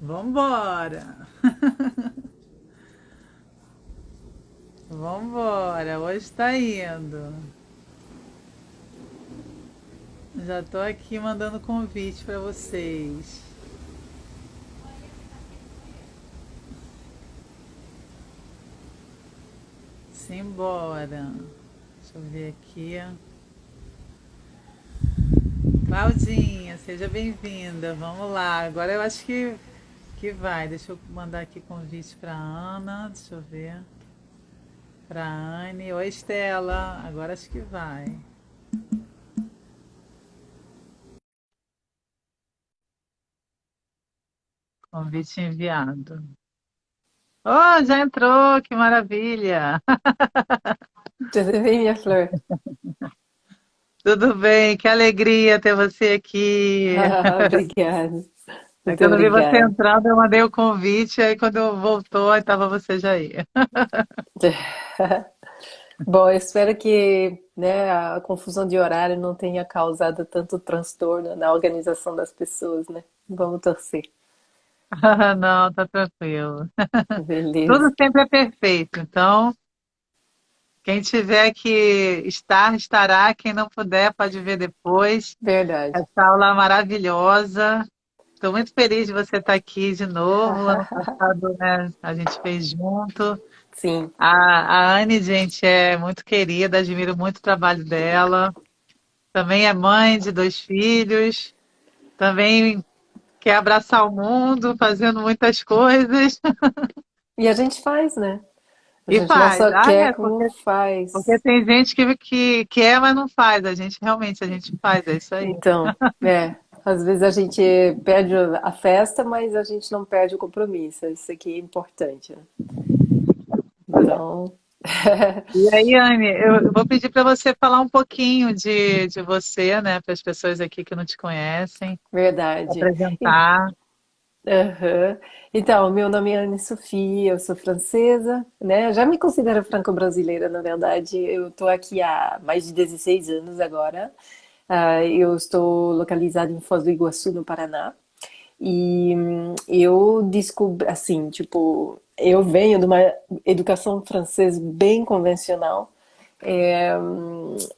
Vambora! Vambora! Hoje tá indo. Já tô aqui mandando convite pra vocês. Simbora! Deixa eu ver aqui. Claudinha, seja bem-vinda. Vamos lá. Agora eu acho que vai. Deixa eu mandar aqui convite pra Ana. Deixa eu ver. Pra Anne. Oi, Estela. Agora acho que vai. Convite enviado. Oh, já entrou, que maravilha! Tudo bem, minha flor? Tudo bem, que alegria ter você aqui. Obrigada. É Muito quando eu vi você obrigada. entrando, eu mandei o convite, aí quando voltou, aí tava você já aí. Bom, eu espero que, né, a confusão de horário não tenha causado tanto transtorno na organização das pessoas, né? Vamos torcer. Não, tá tranquilo. Beleza. Tudo sempre é perfeito, então quem tiver que estar, estará. Quem não puder, pode ver depois. Verdade. Essa aula maravilhosa. Estou muito feliz de você estar aqui de novo. Ano passado, né, a gente fez junto. Sim. A Anne, gente, é muito querida, admiro muito o trabalho dela. Também é mãe de dois filhos. Também quer abraçar o mundo, fazendo muitas coisas. E a gente faz, né? A E gente não faz. só Ah, quer é, como porque faz. tem gente que quer, mas não faz. A gente realmente, a gente faz, é isso aí. Então, às vezes a gente perde a festa, mas a gente não perde o compromisso. Isso aqui é importante, né? Então, E aí, Anne, eu vou pedir para você falar um pouquinho de você, né, para as pessoas aqui que não te conhecem, verdade. apresentar. Aham. Então, meu nome é Anne Sofia, eu sou francesa, né? Já me considero franco-brasileira, na verdade. Eu estou aqui há mais de 16 anos agora. Eu estou localizada em Foz do Iguaçu, no Paraná. E eu descobri, assim, tipo, eu venho de uma educação francesa bem convencional. É,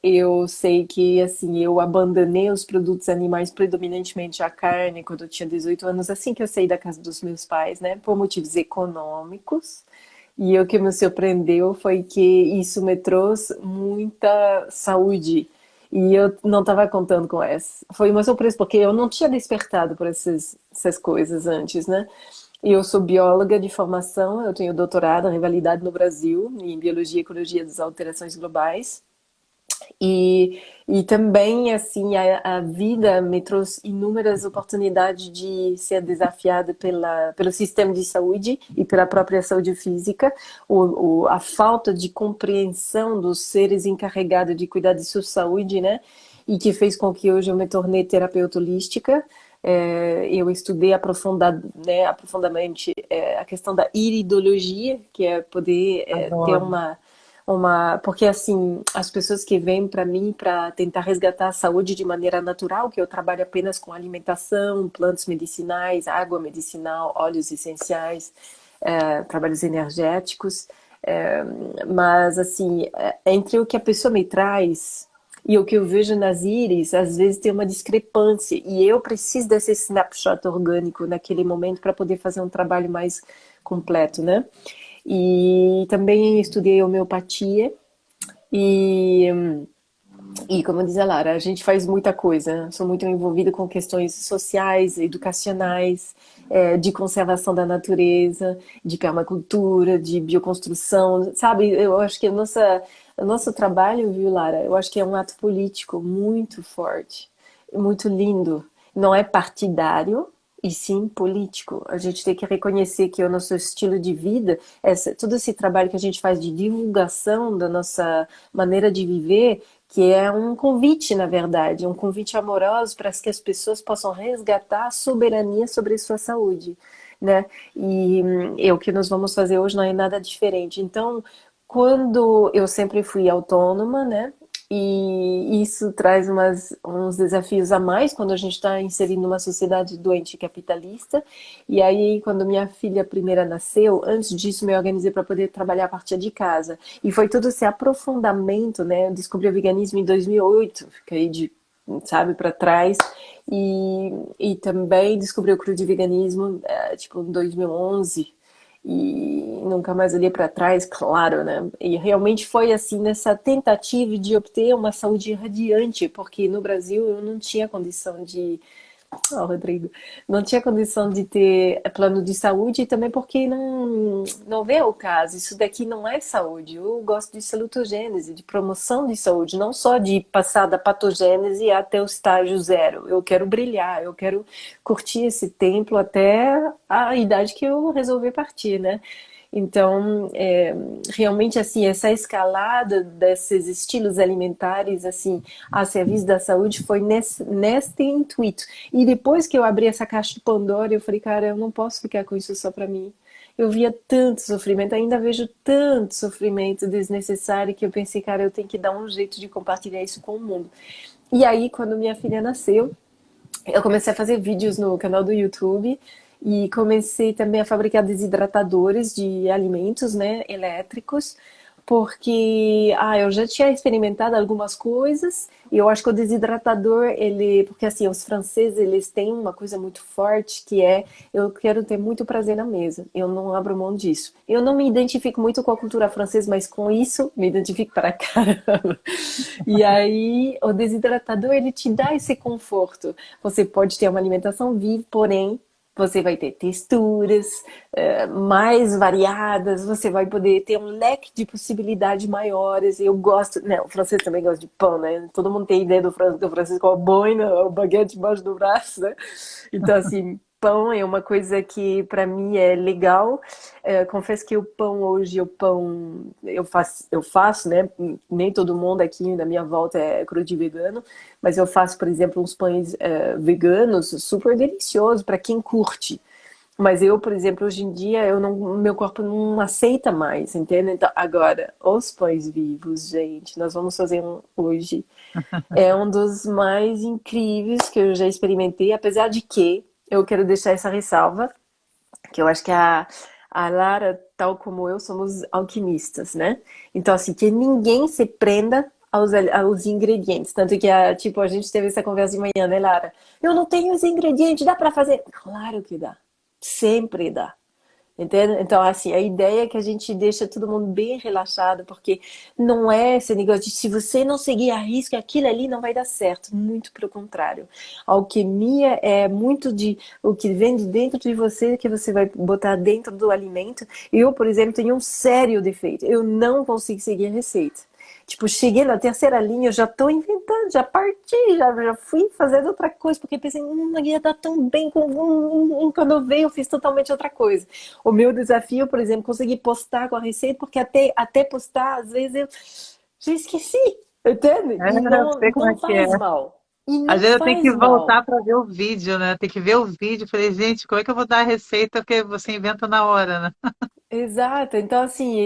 eu sei que, assim, eu abandonei os produtos animais, predominantemente a carne, quando eu tinha 18 anos, assim que eu saí da casa dos meus pais, né, por motivos econômicos. E o que me surpreendeu foi que isso me trouxe muita saúde. E eu não estava contando com essa. Foi uma surpresa, porque eu não tinha despertado por essas coisas antes, né? E eu sou bióloga de formação, eu tenho doutorado, rivalidade no Brasil, em Biologia e Ecologia das Alterações Globais. E também, assim, a vida me trouxe inúmeras oportunidades de ser desafiada pelo sistema de saúde e pela própria saúde física, a falta de compreensão dos seres encarregados de cuidar de sua saúde, né? E que fez com que hoje eu me tornei terapeuta holística. Eu estudei aprofundadamente a questão da iridologia, que é poder ter Adoro. porque assim, as pessoas que vêm para mim para tentar resgatar a saúde de maneira natural, que eu trabalho apenas com alimentação, plantas medicinais, água medicinal, óleos essenciais, trabalhos energéticos, é, mas assim, entre o que a pessoa me traz e o que eu vejo nas íris, às vezes tem uma discrepância e eu preciso desse snapshot orgânico naquele momento para poder fazer um trabalho mais completo, né? E também estudei homeopatia e, e como diz a Lara, a gente faz muita coisa. Sou muito envolvida com questões sociais, educacionais, de conservação da natureza, de permacultura, de bioconstrução. Sabe, eu acho que o nosso trabalho, viu, Lara, eu acho que é um ato político muito forte, muito lindo. Não é partidário, e sim político. A gente tem que reconhecer que o nosso estilo de vida, todo esse trabalho que a gente faz de divulgação da nossa maneira de viver, que é um convite, na verdade, um convite amoroso para que as pessoas possam resgatar a soberania sobre a sua saúde, né? E o que nós vamos fazer hoje não é nada diferente. Então, quando eu sempre fui autônoma, né? E isso traz uns desafios a mais quando a gente está inserido numa sociedade doente e capitalista. E aí, quando minha filha primeira nasceu, antes disso me organizei para poder trabalhar a partir de casa. E foi todo esse aprofundamento, né? Eu descobri o veganismo em 2008, fiquei de, sabe, para trás. E também descobri o cru de veganismo, tipo, em 2011 e nunca mais olhei para trás, claro, né? E realmente foi assim nessa tentativa de obter uma saúde radiante, porque no Brasil eu não tinha condição de Rodrigo, não tinha condição de ter plano de saúde e também porque não vê o caso. Isso daqui não é saúde. Eu gosto de salutogênese, de promoção de saúde, não só de passar da patogênese até o estágio zero. Eu quero brilhar, eu quero curtir esse templo até a idade que eu resolver partir, né? Então, realmente, assim, essa escalada desses estilos alimentares, assim, a serviço da saúde foi neste intuito. E depois que eu abri essa caixa de Pandora, eu falei, cara, eu não posso ficar com isso só para mim. Eu via tanto sofrimento, ainda vejo tanto sofrimento desnecessário que eu pensei, cara, eu tenho que dar um jeito de compartilhar isso com o mundo. E aí, quando minha filha nasceu, eu comecei a fazer vídeos no canal do YouTube e comecei também a fabricar desidratadores de alimentos, né, elétricos, porque eu já tinha experimentado algumas coisas e eu acho que o desidratador, porque assim, os franceses, eles têm uma coisa muito forte que é, eu quero ter muito prazer na mesa, eu não abro mão disso. Eu não me identifico muito com a cultura francesa, mas com isso me identifico para caramba. E aí, o desidratador, ele te dá esse conforto. Você pode ter uma alimentação viva, porém, você vai ter texturas mais variadas, você vai poder ter um leque de possibilidades maiores. Eu gosto, né, o francês também gosta de pão, né? Todo mundo tem ideia do francês com a boina, o baguete embaixo do braço, né? Então, assim, pão é uma coisa que para mim é legal. Confesso que o pão hoje, eu faço, né? Nem todo mundo aqui na minha volta é cru de vegano, mas eu faço, por exemplo, uns pães veganos super deliciosos para quem curte. Mas eu, por exemplo, hoje em dia, meu corpo não aceita mais, entende? Então, agora, os pães vivos, gente, nós vamos fazer um hoje. É um dos mais incríveis que eu já experimentei, apesar de que eu quero deixar essa ressalva, que eu acho que a Lara, tal como eu, somos alquimistas, né? Então, assim, que ninguém se prenda aos ingredientes. Tanto que, tipo, a gente teve essa conversa de manhã, né, Lara? Eu não tenho os ingredientes, dá pra fazer? Claro que dá. Sempre dá. Entende? Então, assim, a ideia é que a gente deixa todo mundo bem relaxado, porque não é esse negócio de se você não seguir a risca, aquilo ali não vai dar certo. Muito pelo contrário. A alquimia é muito de o que vem de dentro de você, que você vai botar dentro do alimento. Eu, por exemplo, tenho um sério defeito. Eu não consigo seguir a receita. Tipo, cheguei na terceira linha, eu já tô inventando, já parti, já fui fazendo outra coisa, porque pensei, não ia dar tão bem quando eu veio, eu fiz totalmente outra coisa. O meu desafio, por exemplo, conseguir postar com a receita, porque até postar, às vezes eu já esqueci, entende? E Eu não, sei como é não que é. faz mal. E Às não vezes eu tenho que faz voltar mal. para ver o vídeo, né? Tem que ver o vídeo. Falei, gente, como é que eu vou dar a receita? Porque você inventa na hora, né? Exato, então assim,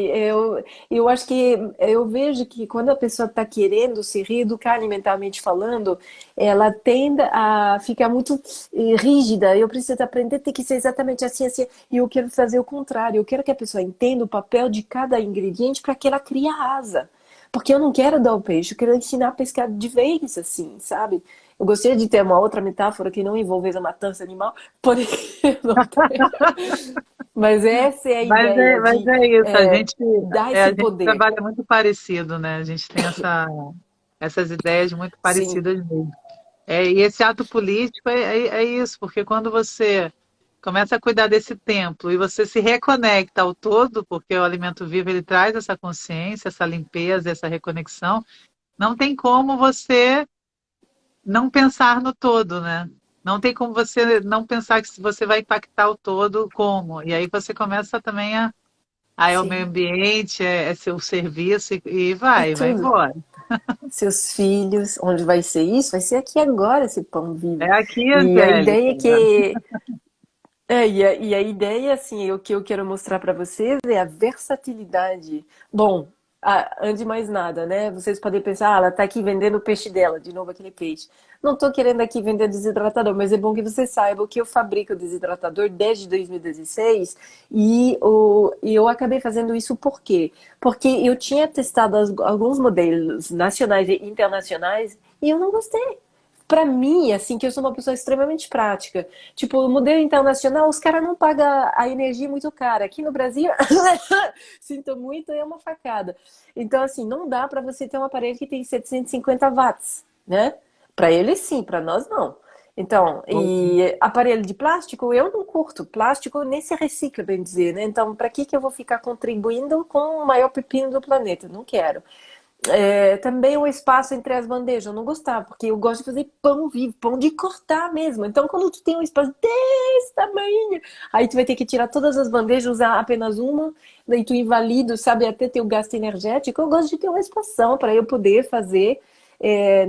eu acho que eu vejo que quando a pessoa está querendo se reeducar alimentarmente falando, ela tende a ficar muito rígida. Eu preciso aprender, tem que ser exatamente assim, assim. E eu quero fazer o contrário. Eu quero que a pessoa entenda o papel de cada ingrediente para que ela crie a asa. Porque eu não quero dar o peixe, eu quero ensinar a pescar de vez, assim, sabe? Eu gostaria de ter uma outra metáfora que não envolvesse a matança animal, porém, não tem. Mas essa é a ideia Mas de é isso, dar esse a gente poder. trabalha muito parecido, né? A gente tem essas ideias muito Sim, parecidas mesmo. E esse ato político é isso, porque quando você começa a cuidar desse templo e você se reconecta ao todo, porque o alimento vivo ele traz essa consciência, essa limpeza, essa reconexão, não tem como você não pensar no todo, né? Não tem como você não pensar que você vai impactar o todo como. E aí você começa também é o meio sim. ambiente, é seu serviço e E vai tudo. embora. Seus filhos, onde vai ser isso? Vai ser aqui agora esse pão É vivo. aqui, E a Angélica. ideia é que. E a ideia, assim, o que eu quero mostrar para vocês é a versatilidade. Bom, antes de mais nada, né? Vocês podem pensar, ela tá aqui vendendo o peixe dela, de novo aquele peixe. Não tô querendo aqui vender desidratador, mas é bom que você saiba que eu fabrico desidratador desde 2016 e eu acabei fazendo isso por quê? Porque eu tinha testado alguns modelos nacionais e internacionais e eu não gostei. Pra mim, assim, que eu sou uma pessoa extremamente prática. Tipo, o modelo internacional, os caras não pagam a energia muito cara. Aqui no Brasil, sinto muito, é uma facada. Então, assim, não dá pra você ter um aparelho que tem 750 watts, né? Pra ele sim, pra nós não. Então, e aparelho de plástico, eu não curto. Plástico nem se recicla, bem dizer, né? Então, pra que eu vou ficar contribuindo com o maior pepino do planeta? Não quero. Também o espaço entre as bandejas, eu não gostava, porque eu gosto de fazer pão vivo, pão de cortar mesmo. Então, quando tu tem um espaço desse tamanho, aí tu vai ter que tirar todas as bandejas, usar apenas uma, daí tu invalida, sabe, até ter o gasto energético. Eu gosto de ter uma espação para eu poder fazer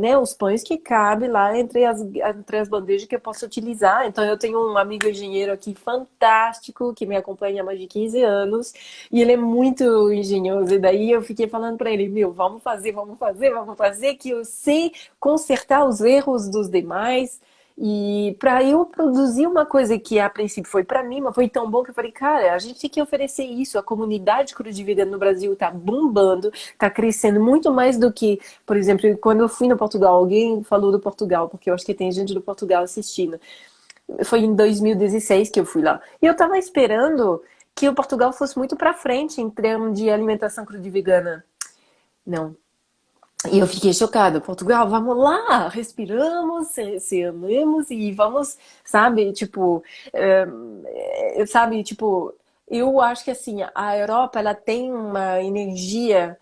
né, os pães que cabem lá entre as bandejas que eu posso utilizar. Então, eu tenho um amigo engenheiro aqui fantástico, que me acompanha há mais de 15 anos, e ele é muito engenhoso. E daí eu fiquei falando para ele, meu, vamos fazer, que eu sei consertar os erros dos demais. E para eu produzir uma coisa que a princípio foi para mim, mas foi tão bom que eu falei, cara, a gente tem que oferecer isso. A comunidade cru de vida no Brasil tá bombando, tá crescendo muito mais do que, por exemplo, quando eu fui no Portugal, alguém falou do Portugal, porque eu acho que tem gente do Portugal assistindo. Foi em 2016 que eu fui lá. E eu tava esperando que o Portugal fosse muito para frente em termos de alimentação cru de vegana. Não. E eu fiquei chocada. Portugal, vamos lá, respiramos, se amamos e vamos, sabe, tipo, sabe, tipo, eu acho que assim, a Europa, ela tem uma energia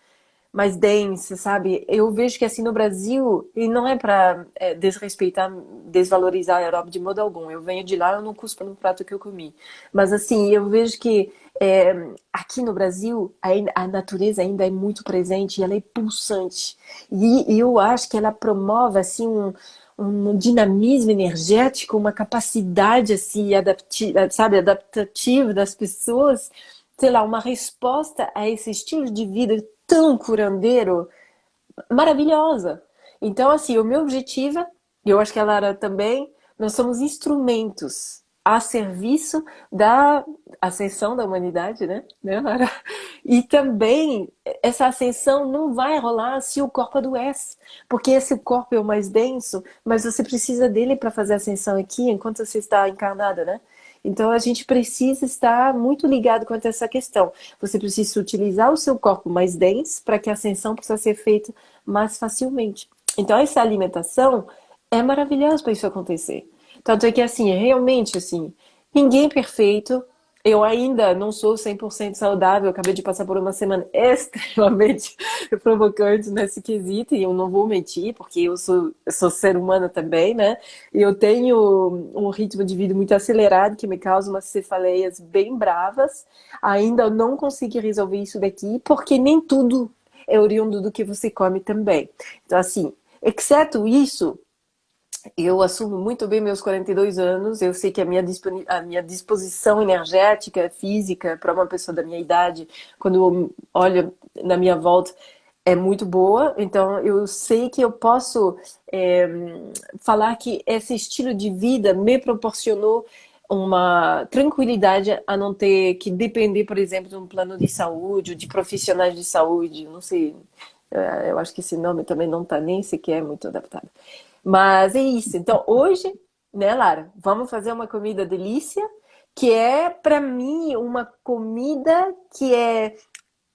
mais densa, sabe? Eu vejo que assim no Brasil, e não é para desrespeitar, desvalorizar a Europa de modo algum. Eu venho de lá, eu não cuspo no prato que eu comi. Mas assim, eu vejo que aqui no Brasil a natureza ainda é muito presente e ela é pulsante. E eu acho que ela promove assim um dinamismo energético, uma capacidade assim sabe, adaptativa das pessoas, sei lá, uma resposta a esse estilo de vida tão curandeiro, maravilhosa. Então, assim, o meu objetivo, e eu acho que a Lara também, nós somos instrumentos a serviço da ascensão da humanidade, né, Lara? E também essa ascensão não vai rolar se o corpo adoece, porque esse corpo é o mais denso, mas você precisa dele para fazer a ascensão aqui enquanto você está encarnada, né? Então a gente precisa estar muito ligado quanto a essa questão. Você precisa utilizar o seu corpo mais denso para que a ascensão possa ser feita mais facilmente. Então essa alimentação é maravilhosa para isso acontecer. Tanto é que assim, realmente assim, ninguém é perfeito. Eu ainda não sou 100% saudável, eu acabei de passar por uma semana extremamente provocante nesse quesito, e eu não vou mentir, porque eu sou ser humano também, né? E eu tenho um ritmo de vida muito acelerado, que me causa umas cefaleias bem bravas. Ainda não consegui resolver isso daqui, porque nem tudo é oriundo do que você come também. Então, assim, exceto isso, eu assumo muito bem meus 42 anos, eu sei que a minha disposição energética, física, para uma pessoa da minha idade, quando eu olho na minha volta, é muito boa. Então, eu sei que eu posso falar que esse estilo de vida me proporcionou uma tranquilidade a não ter que depender, por exemplo, de um plano de saúde, ou de profissionais de saúde, não sei, eu acho que esse nome também não está nem sequer muito adaptado. Mas é isso. Então, hoje, né, Lara, vamos fazer uma comida delícia, que é, para mim, uma comida que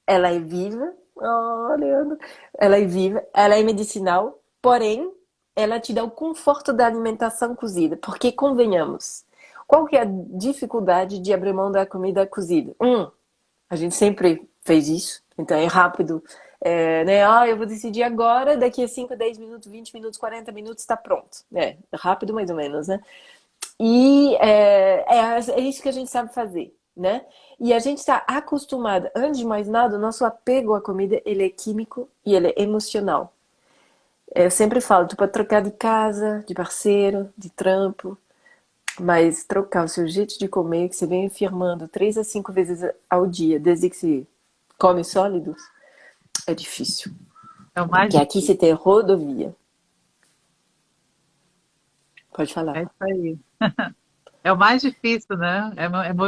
ela é viva, oh, Leandro, ela é viva, ela é medicinal, porém, ela te dá o conforto da alimentação cozida. Porque, convenhamos, qual que é a dificuldade de abrir mão da comida cozida? A gente sempre fez isso, então é rápido. Né? Eu vou decidir agora, daqui a 5, 10 minutos, 20 minutos, 40 minutos está pronto. Rápido mais ou menos, né? E é isso que a gente sabe fazer, né? E a gente está acostumado, antes de mais nada, o nosso apego à comida, ele é químico e ele é emocional. Eu sempre falo, tu pode trocar de casa, de parceiro, de trampo, mas trocar o seu jeito de comer, que você vem afirmando 3 a 5 vezes ao dia, desde que você come sólidos, é difícil. É o mais Porque aqui difícil. você tem rodovia. Pode É falar. isso aí. É o mais difícil, né?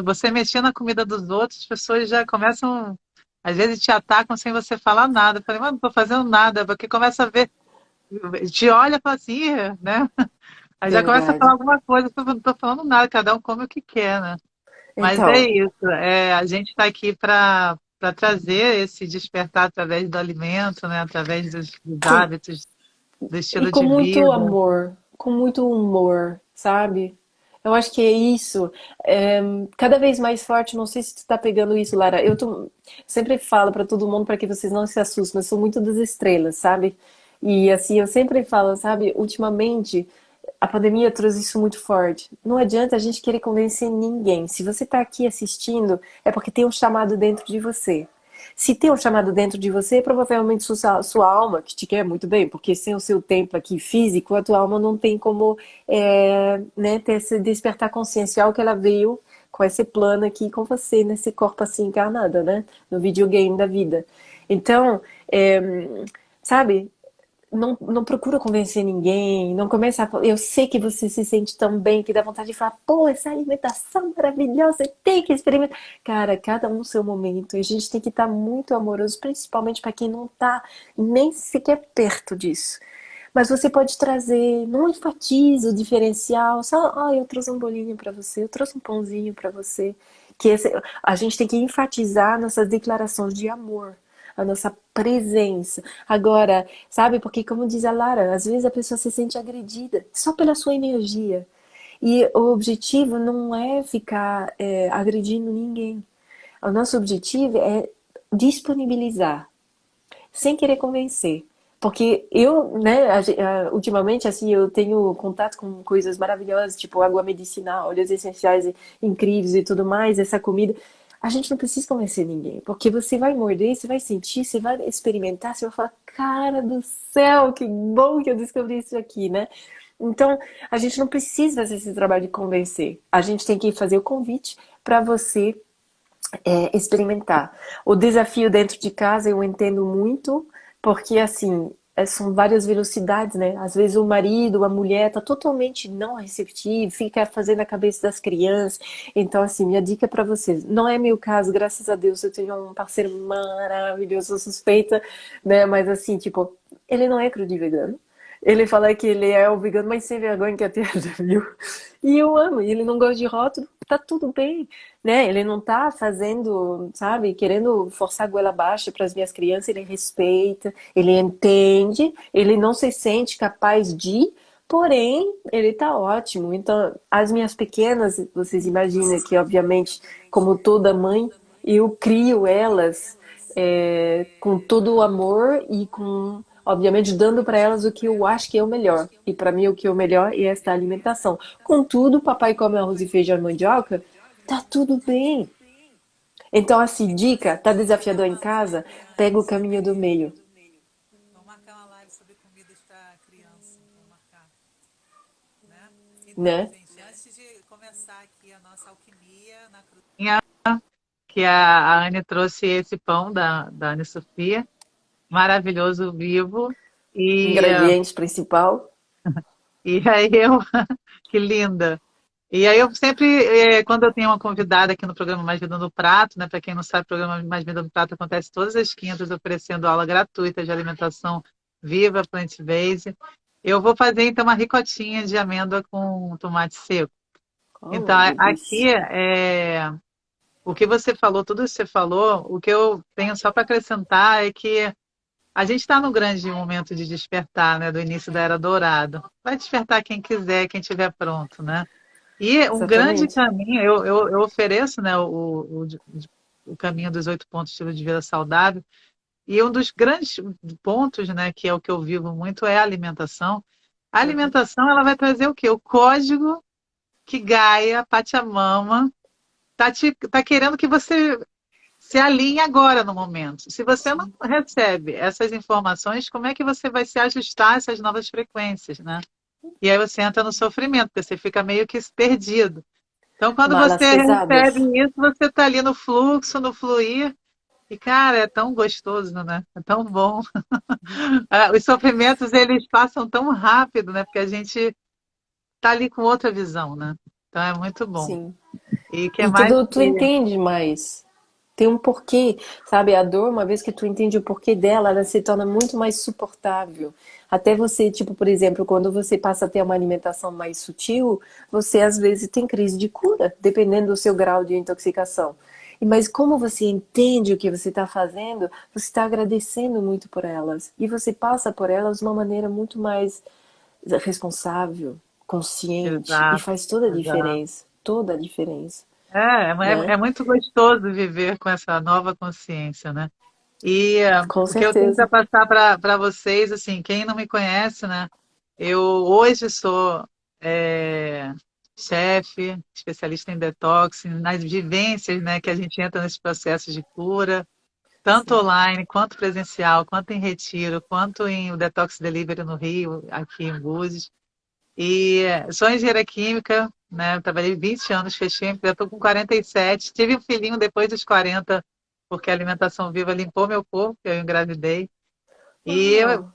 Você mexer na comida dos outros, as pessoas já começam, às vezes te atacam sem você falar nada. Eu falei, mas não tô fazendo nada, porque começa a ver, te olha e fala assim, "Ih", né? Aí já começa a falar Verdade. alguma coisa, eu não tô falando nada, cada um come o que quer, né? Mas é Então, isso, a gente está aqui para trazer esse despertar através do alimento, né? Através dos com, hábitos, do e estilo com de muito vida. amor, com muito humor, sabe? Eu acho que é isso. É, cada vez mais forte, não sei se tu tá pegando isso, Lara. Sempre falo pra todo mundo para que vocês não se assustem, mas sou muito das estrelas, sabe? E assim, eu sempre falo, sabe, ultimamente a pandemia trouxe isso muito forte. Não adianta a gente querer convencer ninguém. Se você tá aqui assistindo, é porque tem um chamado dentro de você. Se tem um chamado dentro de você, provavelmente sua alma, que te quer muito bem, porque sem o seu templo aqui físico, a tua alma não tem como né, ter esse despertar consciencial que ela veio com esse plano aqui com você, nesse corpo assim encarnado, né? No videogame da vida. Então, é, sabe, não procura convencer ninguém, não começa a... Eu sei que você se sente tão bem que dá vontade de falar, pô, essa alimentação maravilhosa, você tem que experimentar. Cara, cada um no seu momento. E a gente tem que estar muito amoroso, principalmente para quem não tá nem sequer perto disso. Mas você pode trazer, não enfatiza o diferencial, só, eu trouxe um bolinho para você, eu trouxe um pãozinho para você. A gente tem que enfatizar nossas declarações de amor, a nossa presença. Agora, sabe, porque como diz a Lara, às vezes a pessoa se sente agredida só pela sua energia. E o objetivo não é ficar agredindo ninguém. O nosso objetivo é disponibilizar, sem querer convencer. Porque eu, né, ultimamente, assim, eu tenho contato com coisas maravilhosas, tipo água medicinal, óleos essenciais incríveis e tudo mais, essa comida. A gente não precisa convencer ninguém, porque você vai morder, você vai sentir, você vai experimentar, você vai falar, cara do céu, que bom que eu descobri isso aqui, né? Então, a gente não precisa fazer esse trabalho de convencer. A gente tem que fazer o convite para você experimentar. O desafio dentro de casa eu entendo muito, porque assim, são várias velocidades, né? Às vezes o marido, a mulher tá totalmente não receptivo, fica fazendo a cabeça das crianças. Então, assim, minha dica para vocês, não é meu caso, graças a Deus eu tenho um parceiro maravilhoso, sou suspeita, né? Mas assim, tipo, ele não é cru de vegano. Ele fala que ele é o vegano mais sem vergonha que a Terra já viu. E eu amo, e ele não gosta de rótulo, tá tudo bem, né? Ele não tá fazendo, sabe, querendo forçar a goela abaixo para as minhas crianças, ele respeita, ele entende, ele não se sente capaz de, porém, ele tá ótimo. Então, as minhas pequenas, vocês imaginam que, obviamente, como toda mãe, eu crio elas com todo o amor e com, obviamente, dando para elas o que eu acho que é o melhor. E para mim, o que é o melhor é esta alimentação. Contudo, papai come arroz e feijão e mandioca, tá tudo bem. Então, assim, dica, tá desafiador em casa? Pega o caminho do meio, Vamos marcar uma live sobre comidas para criança. Vamos marcar, né? Então, né? gente, antes de começar aqui a nossa alquimia na cozinha, que a Anne trouxe esse pão da Anne Sofia, maravilhoso, vivo. E, Ingrediente principal. e aí eu, que linda. E aí eu sempre, quando eu tenho uma convidada aqui no programa Mais Vida no Prato, né? Para quem não sabe, o programa Mais Vida no Prato acontece todas as quintas, oferecendo aula gratuita de alimentação viva, plant-based. Eu vou fazer então uma ricotinha de amêndoa com tomate seco. Oh, Então, aqui, delícia. o que você falou, tudo isso que você falou, o que eu tenho só para acrescentar é que a gente está no grande momento de despertar, né? Do início da Era Dourada. Vai despertar quem quiser, quem estiver pronto, né? E um grande Exatamente. caminho, eu ofereço, né, o caminho dos 8 pontos de estilo de vida saudável, e um dos grandes pontos, né, que é o que eu vivo muito, é a alimentação. A Uhum. alimentação, ela vai trazer o quê? O código que Gaia, Pachamama, tá querendo que você se alinhe agora no momento. Se você não recebe essas informações, como é que você vai se ajustar a essas novas frequências, né? E aí você entra no sofrimento, porque você fica meio que perdido. Então, quando Malas você recebe pesadas. isso, você está ali no fluxo, no fluir, E, cara, é tão gostoso, né? É tão bom. Ah, os sofrimentos, eles passam tão rápido, né? Porque a gente tá ali com outra visão, né? Então é muito bom. Sim. E que E mais tu que... entende mais. Tem um porquê, sabe? A dor, uma vez que tu entende o porquê dela, ela se torna muito mais suportável. Até você, tipo, por exemplo, quando você passa a ter uma alimentação mais sutil, você às vezes tem crise de cura, dependendo do seu grau de intoxicação. Mas como você entende o que você está fazendo, você está agradecendo muito por elas. E você passa por elas de uma maneira muito mais responsável, consciente, e Exato, faz toda a exato. diferença. Toda a diferença, É né? muito gostoso viver com essa nova consciência, né? E Com o que eu tenho para certeza. passar para vocês, assim, quem não me conhece, né? Eu hoje sou chefe, especialista em detox, nas vivências, né, que a gente entra nesses processos de cura, tanto Sim. online, quanto presencial, quanto em retiro, quanto em o Detox Delivery no Rio, aqui em Búzios. E sou engenheira química, né? Trabalhei 20 anos, fechei, eu estou com 47. Tive um filhinho depois dos 40, porque a alimentação viva limpou meu corpo, eu engravidei. E, eu, Uau.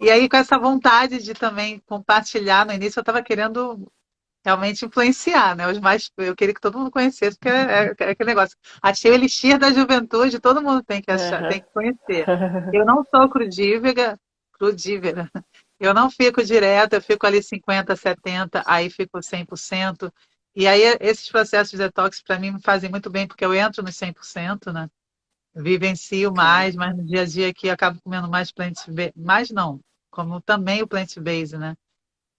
e aí, com essa vontade de também compartilhar, no início eu estava querendo realmente influenciar, né? Os mais, eu queria que todo mundo conhecesse, porque é aquele negócio. Achei o elixir da juventude, todo mundo tem que achar, tem Aham. que conhecer. Eu não sou crudívera. Eu não fico direto, eu fico ali 50, 70, aí fico 100%. E aí esses processos de detox para mim me fazem muito bem, porque eu entro nos 100%, né? Vivencio Claro. mais, mas no dia a dia aqui eu acabo comendo mais plant-based, mais não, como também o plant-based, né?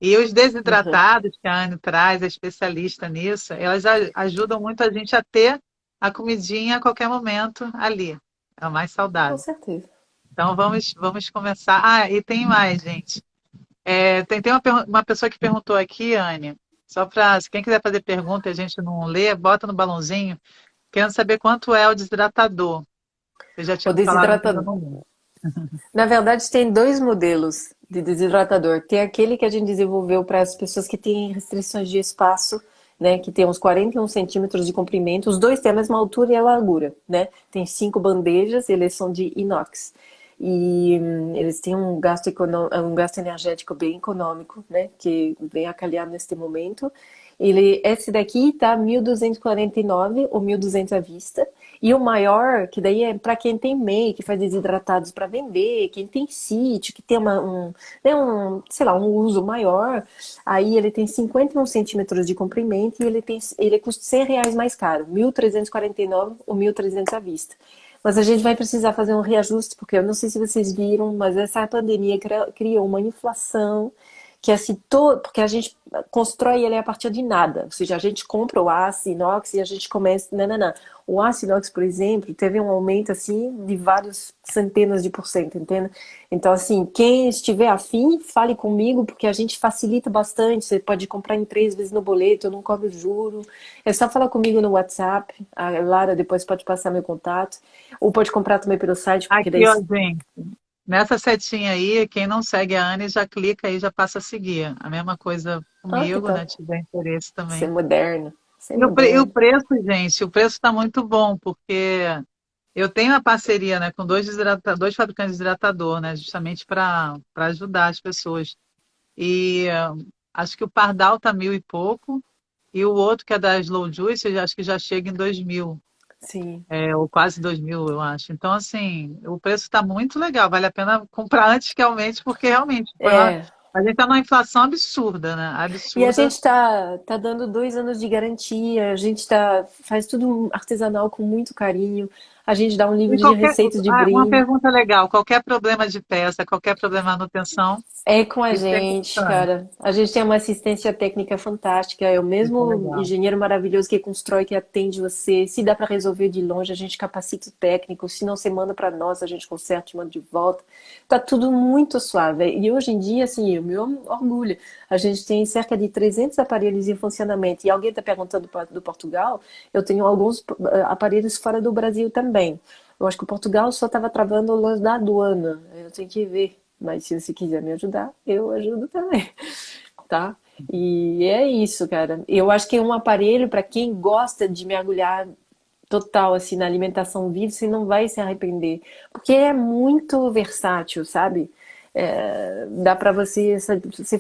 E os Aham. desidratados que a Anne traz, é especialista nisso, elas ajudam muito a gente a ter a comidinha a qualquer momento ali. É o mais Com saudável. certeza. Então vamos começar. Ah, e tem mais, gente. Tem uma pessoa que perguntou aqui, Anne, só para, se quem quiser fazer pergunta e a gente não lê, bota no balãozinho, querendo saber quanto é o desidratador. Vocês já O tinham falado, mas eu desidratador. não lembro. Na verdade, tem dois modelos de desidratador. Tem aquele que a gente desenvolveu para as pessoas que têm restrições de espaço, né? Que tem uns 41 centímetros de comprimento. Os dois têm a mesma altura e a largura, né? Tem 5 bandejas, eles são de inox. E eles têm um gasto energético bem econômico, né? Que vem a calhar neste momento. Esse daqui tá 1.249 ou 1.200 à vista. E o maior, que daí é para quem tem MEI, que faz desidratados para vender, quem tem sítio, que tem sei lá, um uso maior, aí ele tem 51 centímetros de comprimento e ele custa R$ 100 mais caro, 1.349 ou 1.300 à vista. Mas a gente vai precisar fazer um reajuste, porque eu não sei se vocês viram, mas essa pandemia criou uma inflação que assim, porque a gente constrói ele a partir de nada. Ou seja, a gente compra o aço inox e a gente começa. Não, não, não. O aço inox, por exemplo, teve um aumento assim de vários centenas de por cento, entende? Então, assim, quem estiver afim, fale comigo, porque a gente facilita bastante. Você pode comprar em 3 vezes no boleto, eu não cobro juro. É só falar comigo no WhatsApp. A Lara depois pode passar meu contato. Ou pode comprar também pelo site, porque daí Aqui, ó, gente. Nessa setinha aí, quem não segue a Anne já clica aí, já passa a seguir. A mesma coisa ah, que comigo, né? top. Tiver interesse Ser também. moderno. Ser E o moderno. preço, gente, o preço está muito bom, porque eu tenho uma parceria, né, com dois fabricantes de hidratador, né, justamente para ajudar as pessoas. E acho que o Pardal tá 1.000 e pouco, e o outro, que é da Slow Juice, eu acho que já chega em 2.000, Sim. ou quase 2.000, eu acho. Então, assim, o preço está muito legal, vale a pena comprar antes que aumente, porque realmente É, a gente está numa inflação absurda, né? e a Absurda. gente tá dando 2 anos de garantia, a gente faz tudo artesanal com muito carinho, a gente dá um livro E de receitas de uma brinde. pergunta legal: qualquer problema de peça, qualquer problema de manutenção, É com a isso é gente, constante. cara. A gente tem uma assistência técnica fantástica. É o Isso é mesmo legal. engenheiro maravilhoso que constrói, que atende você. Se dá para resolver de longe, a gente capacita o técnico. Se não, você manda para nós, a gente conserta e manda de volta. Tá tudo muito suave. E hoje em dia, assim, o meu orgulho. A gente tem cerca de 300 aparelhos em funcionamento. E alguém está perguntando do Portugal. Eu tenho alguns aparelhos fora do Brasil também. Eu acho que o Portugal só estava travando o lance da aduana. Eu tenho que ver. Mas se você quiser me ajudar, eu ajudo também, tá? E é isso, cara. Eu acho que é um aparelho para quem gosta de mergulhar total, assim, na alimentação viva, você não vai se arrepender. Porque é muito versátil, sabe? Dá pra você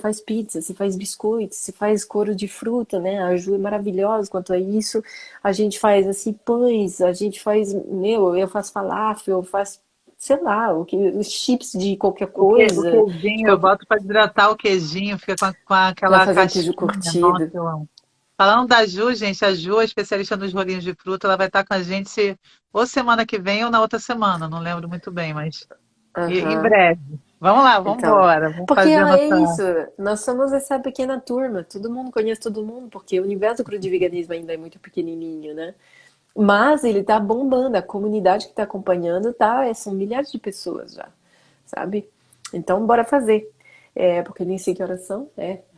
faz pizza, você faz biscoitos, você faz couro de fruta, né? A Ju é maravilhosa quanto a isso. A gente faz, assim, pães, a gente faz, eu faço falafel, eu faço, sei lá, os chips de qualquer O coisa, de queijinho, eu qualquer... boto para hidratar o queijinho, fica com Pra aquela fazer um queijo casquinha. Nossa, curtido. eu amo. Falando da Ju, gente, a Ju é especialista nos rolinhos de fruta, ela vai estar com a gente ou semana que vem ou na outra semana, não lembro muito bem, mas em Aham. breve. Vamos lá, vamos Então, embora, vamos porque fazer a é nossa. isso, nós somos essa pequena turma, todo mundo conhece todo mundo, porque o universo do veganismo ainda é muito pequenininho, né? Mas ele tá bombando, a comunidade que tá acompanhando são milhares de pessoas já, sabe? Então, bora fazer. Porque nem sei que horas são,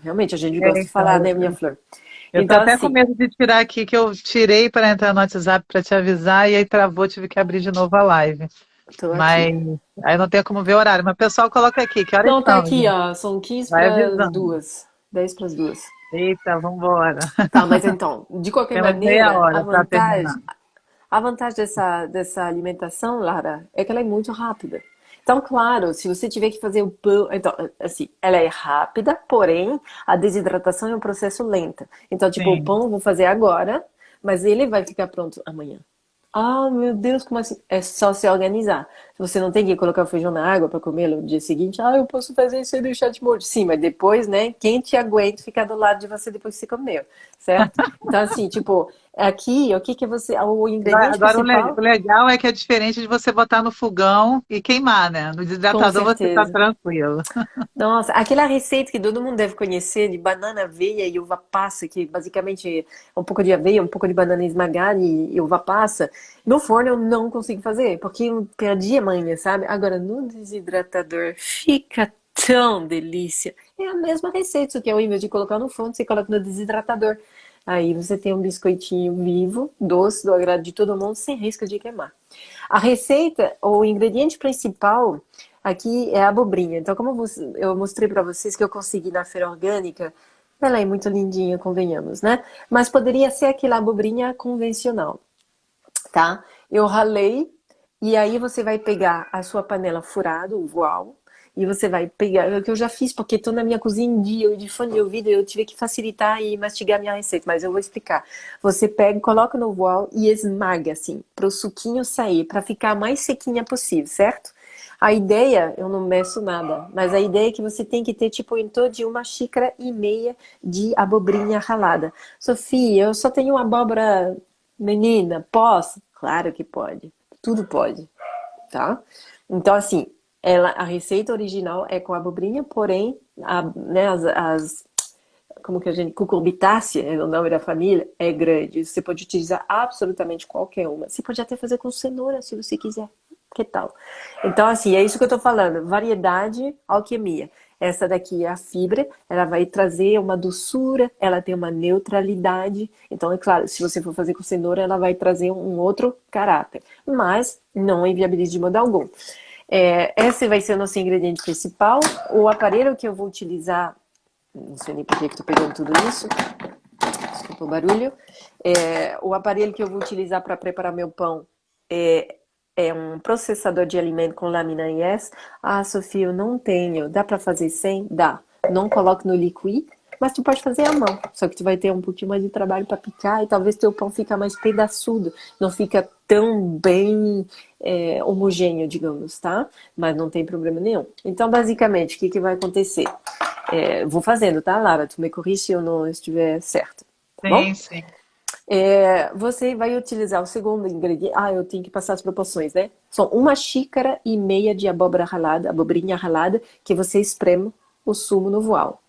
realmente a gente gosta de Então, falar, né, minha flor? eu tô Então, até com assim, medo de tirar aqui, que eu tirei para entrar no WhatsApp para te avisar e aí travou, tive que abrir de novo a live. tô aqui. Mas aí não tem como ver o horário. Mas o pessoal coloca aqui, que horas Não, tá são, aqui, gente? ó, são 15 Vai para as avisando. 2, 10 para as 2. Eita, vambora. Tá, mas então, de qualquer Temos meia maneira, hora para terminar. a vantagem dessa alimentação, Lara, é que ela é muito rápida. Então, claro, se você tiver que fazer o pão, então, assim, ela é rápida, porém, a desidratação é um processo lento. Então, tipo, o Sim. pão eu vou fazer agora, mas ele vai ficar pronto amanhã. Ah, meu Deus, como assim? É só se organizar. Você não tem que colocar o feijão na água para comer no dia seguinte. Ah, eu posso fazer isso e deixar de molho. Sim, mas depois, né? Quem te aguenta ficar do lado de você depois que você comeu, certo? Então, assim, tipo, aqui, o que que você. O ingrediente Agora, o principal, legal é que é diferente de você botar no fogão e queimar, né? No com desidratador você tá certeza. tranquilo. Nossa, aquela receita que todo mundo deve conhecer de banana, aveia e uva passa, que basicamente é um pouco de aveia, um pouco de banana esmagada e uva passa. No forno eu não consigo fazer, porque eu perdi a manha, sabe? Agora no desidratador fica tão delícia. É a mesma receita, só que ao invés de colocar no forno, você coloca no desidratador. Aí você tem um biscoitinho vivo, doce, do agrado de todo mundo, sem risco de queimar. A receita, o ingrediente principal aqui é a abobrinha. Então, como eu mostrei para vocês que eu consegui na feira orgânica, ela é muito lindinha, convenhamos, né? Mas poderia ser aquela abobrinha convencional, tá? Eu ralei e aí você vai pegar a sua panela furada, o voal, e você vai pegar, é o que eu já fiz, porque estou na minha cozinha em dia, de fone de ouvido, eu tive que facilitar e mastigar minha receita, mas eu vou explicar. Você pega, coloca no voal e esmaga assim, para o suquinho sair, para ficar mais sequinha possível, certo? A ideia, eu não meço nada, mas a ideia é que você tem que ter tipo em torno de 1,5 xícaras de abobrinha ralada. Sofia, eu só tenho abóbora. Menina, posso? Claro que pode. Tudo pode, tá? Então, assim, a receita original é com abobrinha, porém, né, como que a gente, cucurbitácea, é o nome da família, é grande. Você pode utilizar absolutamente qualquer uma. Você pode até fazer com cenoura, se você quiser. Que tal? Então, assim, é isso que eu tô falando. Variedade, alquimia. Essa daqui é a fibra, ela vai trazer uma doçura, ela tem uma neutralidade. Então, é claro, se você for fazer com cenoura, ela vai trazer um outro caráter. Mas não inviabiliza de modo algum. Esse vai ser o nosso ingrediente principal. O aparelho que eu vou utilizar, não sei nem por que estou pegando tudo isso, desculpa o barulho. O aparelho que eu vou utilizar para preparar meu pão é um processador de alimento com lâmina IS. Ah, Sofia, eu não tenho. Dá para fazer sem? Dá. Não coloque no liquid, mas tu pode fazer à mão. Só que tu vai ter um pouquinho mais de trabalho para picar e talvez teu pão fica mais pedaçudo. Não fica tão bem homogêneo, digamos, tá? Mas não tem problema nenhum. Então, basicamente, o que que vai acontecer? Vou fazendo, tá, Lara? Tu me corrige se eu não estiver certo, tá bom? Sim, sim. Você vai utilizar o segundo ingrediente. Ah, eu tenho que passar as proporções, né? São 1,5 xícaras de abóbora ralada, abobrinha ralada, que você espreme o sumo no voal.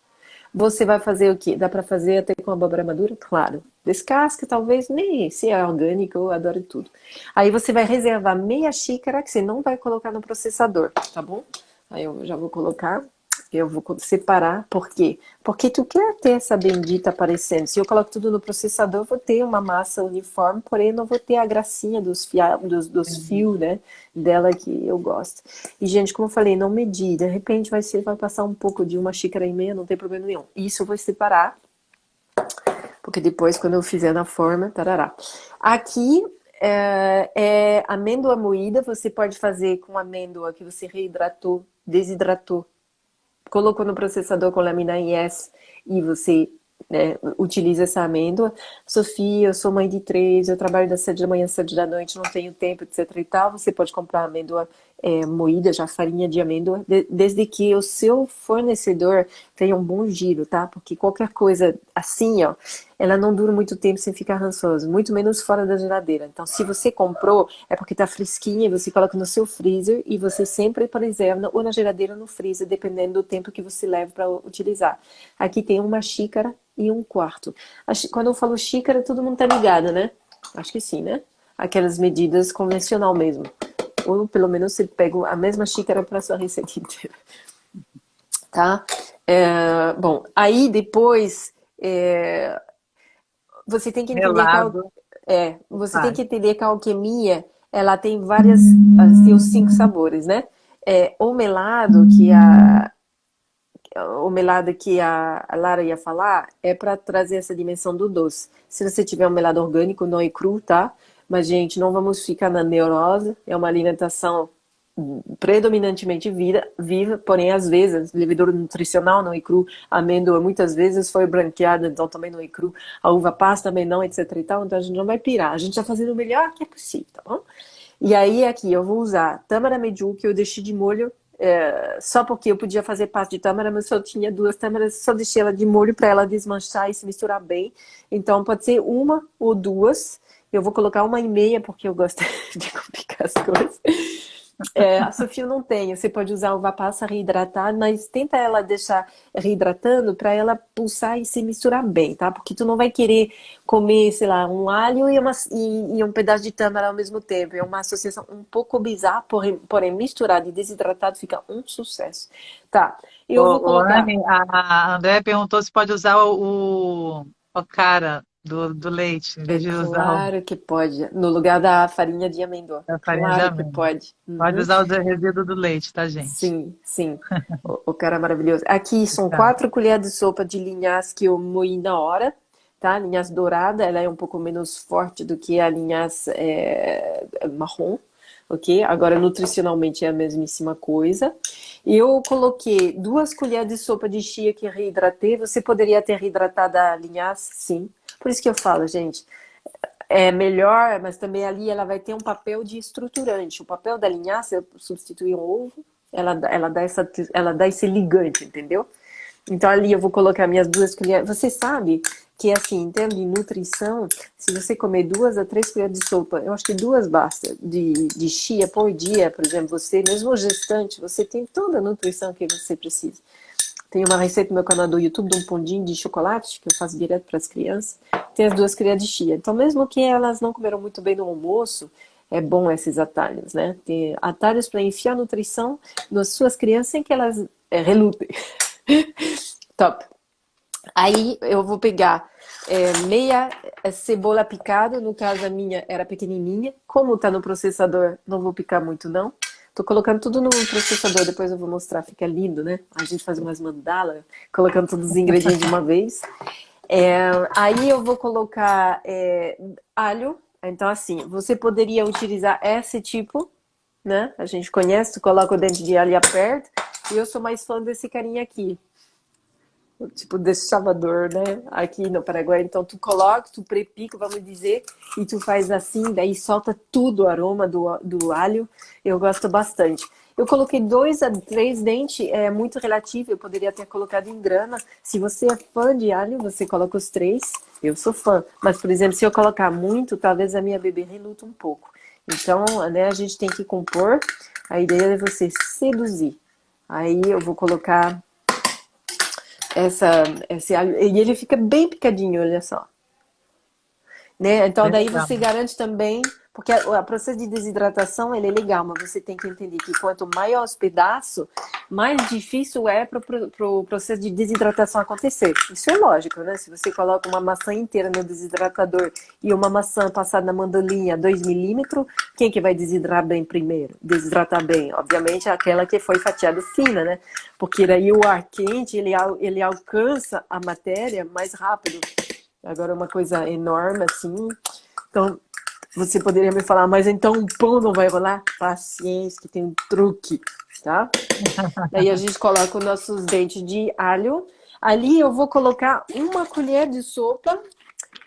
Você vai fazer o quê? Dá para fazer até com abóbora madura? Claro. Descasca, talvez, nem se é orgânico, eu adoro tudo. Aí você vai reservar meia xícara que você não vai colocar no processador, tá bom? Aí eu já vou colocar. Eu vou separar, por quê? Porque tu quer ter essa bendita aparecendo. Se eu coloco tudo no processador, eu vou ter uma massa uniforme, porém não vou ter a gracinha dos fios, né? Dela que eu gosto. E, gente, como eu falei, não medir. De repente vai passar um pouco de 1,5 xícaras, não tem problema nenhum. Isso eu vou separar, porque depois, quando eu fizer na forma, tarará. Aqui É amêndoa moída, você pode fazer com amêndoa que você reidratou, desidratou, colocou no processador com laminar em S e você, né, utiliza essa amêndoa. Sofia, eu sou mãe de três, eu trabalho das 7 da manhã às 7 da noite, não tenho tempo, etc e tal. Você pode comprar amêndoa moída, já farinha de amêndoa, desde que o seu fornecedor tenha um bom giro, tá? Porque qualquer coisa assim, ó, ela não dura muito tempo sem ficar rançosa, muito menos fora da geladeira. Então, se você comprou, é porque tá fresquinha, você coloca no seu freezer e você sempre preserva ou na geladeira ou no freezer, dependendo do tempo que você leva para utilizar. Aqui tem uma xícara e um quarto. Quando eu falo xícara, todo mundo tá ligado, né? Acho que sim, né? Aquelas medidas convencional mesmo. Ou pelo menos você pega a mesma xícara para sua receita inteira, tá? Bom, aí depois você tem que entender que Melado, você tem faz. que entender que a alquimia ela tem várias, tem os 5 sabores, né? O melado que a Lara ia falar é para trazer essa dimensão do doce. Se você tiver um melado orgânico, não é cru, tá? Mas, gente, não vamos ficar na neurose. É uma alimentação predominantemente viva, porém, às vezes, levedura nutricional não é cru, a amêndoa muitas vezes foi branqueada, então também não é cru, a uva passa também não, etc e tal, então a gente não vai pirar. A gente está fazendo o melhor que é possível, tá bom? E aí, aqui, eu vou usar tâmara medjool, que eu deixei de molho só porque eu podia fazer parte de tâmara, mas só tinha 2 tâmaras, só deixei ela de molho para ela desmanchar e se misturar bem. Então pode ser uma ou duas. Eu vou colocar 1,5 porque eu gosto de complicar as coisas. A Sofia não tem, você pode usar uva passa reidratar, mas tenta ela deixar reidratando para ela pulsar e se misturar bem, tá? Porque tu não vai querer comer, sei lá, um alho e um pedaço de tâmara ao mesmo tempo. É uma associação um pouco bizarra, porém misturado e desidratado fica um sucesso. Tá, eu vou colocar. Anne, a André perguntou se pode usar o cara do leite, em É vez de usar claro que pode, no lugar da farinha de amêndoa. a farinha de Claro que amêndoa. pode. Pode Uhum. usar o resíduo do leite, tá, gente? Sim, sim. O cara é maravilhoso. Aqui são Tá. 4 colheres de sopa de linhaça que eu moí na hora, tá? Linhaça dourada, ela é um pouco menos forte do que a linhaça marrom, ok? Agora, nutricionalmente é a mesmíssima coisa. Eu coloquei 2 colheres de sopa de chia que reidratei. Você poderia ter reidratado a linhaça? Sim. Por isso que eu falo, gente, é melhor, mas também ali ela vai ter um papel de estruturante. O papel da linhaça é substituir um ovo, ela dá esse ligante, entendeu? Então ali eu vou colocar minhas 2 colheres. Você sabe que assim, em termos de nutrição, se você comer 2 a 3 colheres de sopa, eu acho que 2 basta, de chia por dia, por exemplo, você, mesmo gestante, você tem toda a nutrição que você precisa. Tem uma receita no meu canal do YouTube de um pudim de chocolate que eu faço direto para as crianças. Tem as 2 colheres de chia. Então, mesmo que elas não comeram muito bem no almoço, é bom esses atalhos, né? Tem atalhos para enfiar nutrição nas suas crianças sem que elas relutem. Top. Aí eu vou pegar meia cebola picada, no caso a minha era pequenininha. Como tá no processador, não vou picar muito não. Tô colocando tudo no processador, depois eu vou mostrar, fica lindo, né? A gente faz umas mandalas, colocando todos os ingredientes de uma vez. Aí eu vou colocar alho. Então assim, você poderia utilizar esse tipo, né? A gente conhece, tu coloca o dente de alho e aperta. E eu sou mais fã desse carinha aqui, tipo desse chavador, né? Aqui no Paraguai. Então tu coloca, tu prepica, vamos dizer, e tu faz assim, daí solta tudo o aroma do alho. Eu gosto bastante. Eu coloquei 2 a 3 dentes, é muito relativo, eu poderia ter colocado em grama. Se você é fã de alho, você coloca os 3. Eu sou fã. Mas, por exemplo, se eu colocar muito, talvez a minha bebê reluta um pouco. Então, né, a gente tem que compor. A ideia é você seduzir. Aí eu vou colocar esse alho. E ele fica bem picadinho, olha só. Né? Então Bem daí legal. você garante também, porque o processo de desidratação ele é legal, mas você tem que entender que quanto maior os pedaços, mais difícil é para o processo de desidratação acontecer. Isso é lógico, né? Se você coloca uma maçã inteira no desidratador e uma maçã passada na mandolinha 2 milímetros, quem é que vai desidratar bem primeiro? Desidratar bem, obviamente, aquela que foi fatiada fina, né? Porque daí o ar quente, ele alcança a matéria mais rápido. Agora uma coisa enorme assim. Então, Você poderia me falar, mas então o pão não vai rolar? Paciência, que tem um truque, tá? Daí a gente coloca os nossos dentes de alho. Ali eu vou colocar uma colher de sopa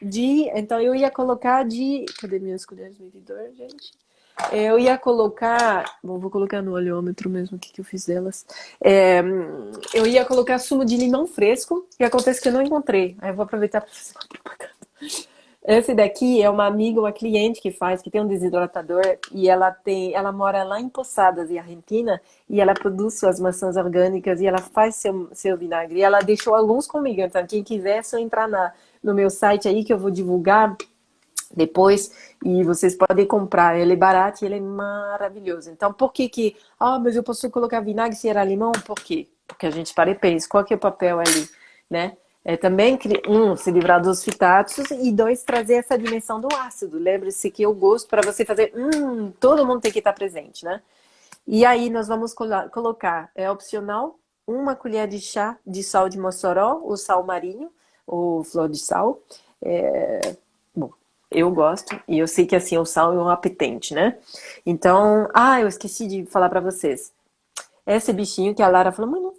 de. Então eu ia colocar de. Cadê minhas colheres de medidor, gente? Eu ia colocar. Bom, vou colocar no olhômetro mesmo o que eu fiz delas. Eu ia colocar sumo de limão fresco, e acontece que eu não encontrei. Aí eu vou aproveitar para fazer uma propaganda. Esse daqui é uma amiga, uma cliente que faz, que tem um desidratador e ela mora lá em Posadas, em Argentina, e ela produz suas maçãs orgânicas e ela faz seu vinagre. E ela deixou alguns comigo, então quem quiser é só entrar no meu site aí que eu vou divulgar depois e vocês podem comprar. Ele é barato e ele é maravilhoso. Então por que mas eu posso colocar vinagre se era limão? Por quê? Porque a gente para e pensa, qual que é o papel ali, né? É também, se livrar dos fitatos e dois, trazer essa dimensão do ácido. Lembre-se que o gosto, para você fazer, todo mundo tem que estar presente, né? E aí nós vamos colocar, é opcional, uma colher de chá de sal de Mossoró, ou sal marinho, ou flor de sal. Bom, eu gosto, e eu sei que assim, o sal é um apetente, né? Então, eu esqueci de falar para vocês. Esse bichinho que a Lara falou, mas não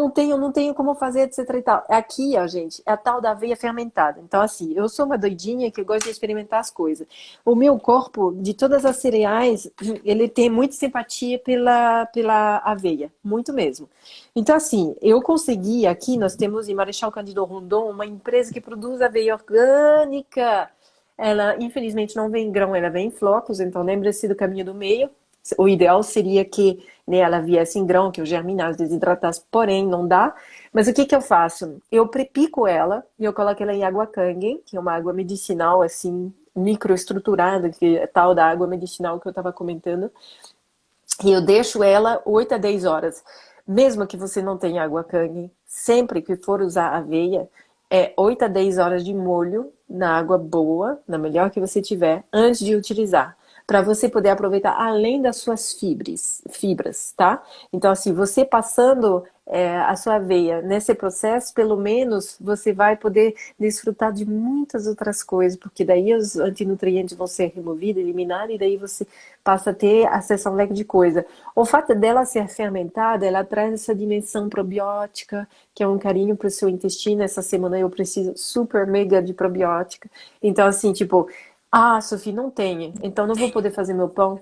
tem, eu não tenho como fazer, etc e tal. Aqui, ó, gente, é a tal da aveia fermentada. Então, assim, eu sou uma doidinha que gosta de experimentar as coisas. O meu corpo, de todas as cereais, ele tem muita simpatia pela aveia, muito mesmo. Então, assim, eu consegui, aqui nós temos em Marechal Cândido Rondon, uma empresa que produz aveia orgânica. Ela, infelizmente, não vem em grão, ela vem em flocos, então lembre-se do caminho do meio. O ideal seria que, né, ela viesse em grão, que eu germinasse, desidratasse, porém não dá. Mas o que eu faço? Eu prepico ela e eu coloco ela em água Kangen, que é uma água medicinal, assim, microestruturada, que é tal da água medicinal que eu estava comentando. E eu deixo ela 8 a 10 horas. Mesmo que você não tenha água Kangen, sempre que for usar aveia, é 8 a 10 horas de molho na água boa, na melhor que você tiver, antes de utilizar, para você poder aproveitar além das suas fibras, tá? Então, assim, você passando a sua aveia nesse processo, pelo menos você vai poder desfrutar de muitas outras coisas, porque daí os antinutrientes vão ser removidos, eliminados, e daí você passa a ter acesso a um leque de coisa. O fato dela ser fermentada, ela traz essa dimensão probiótica, que é um carinho para o seu intestino. Essa semana eu preciso super mega de probiótica. Então, assim, tipo, Sophie, não tenho. Então não vou poder fazer meu pão?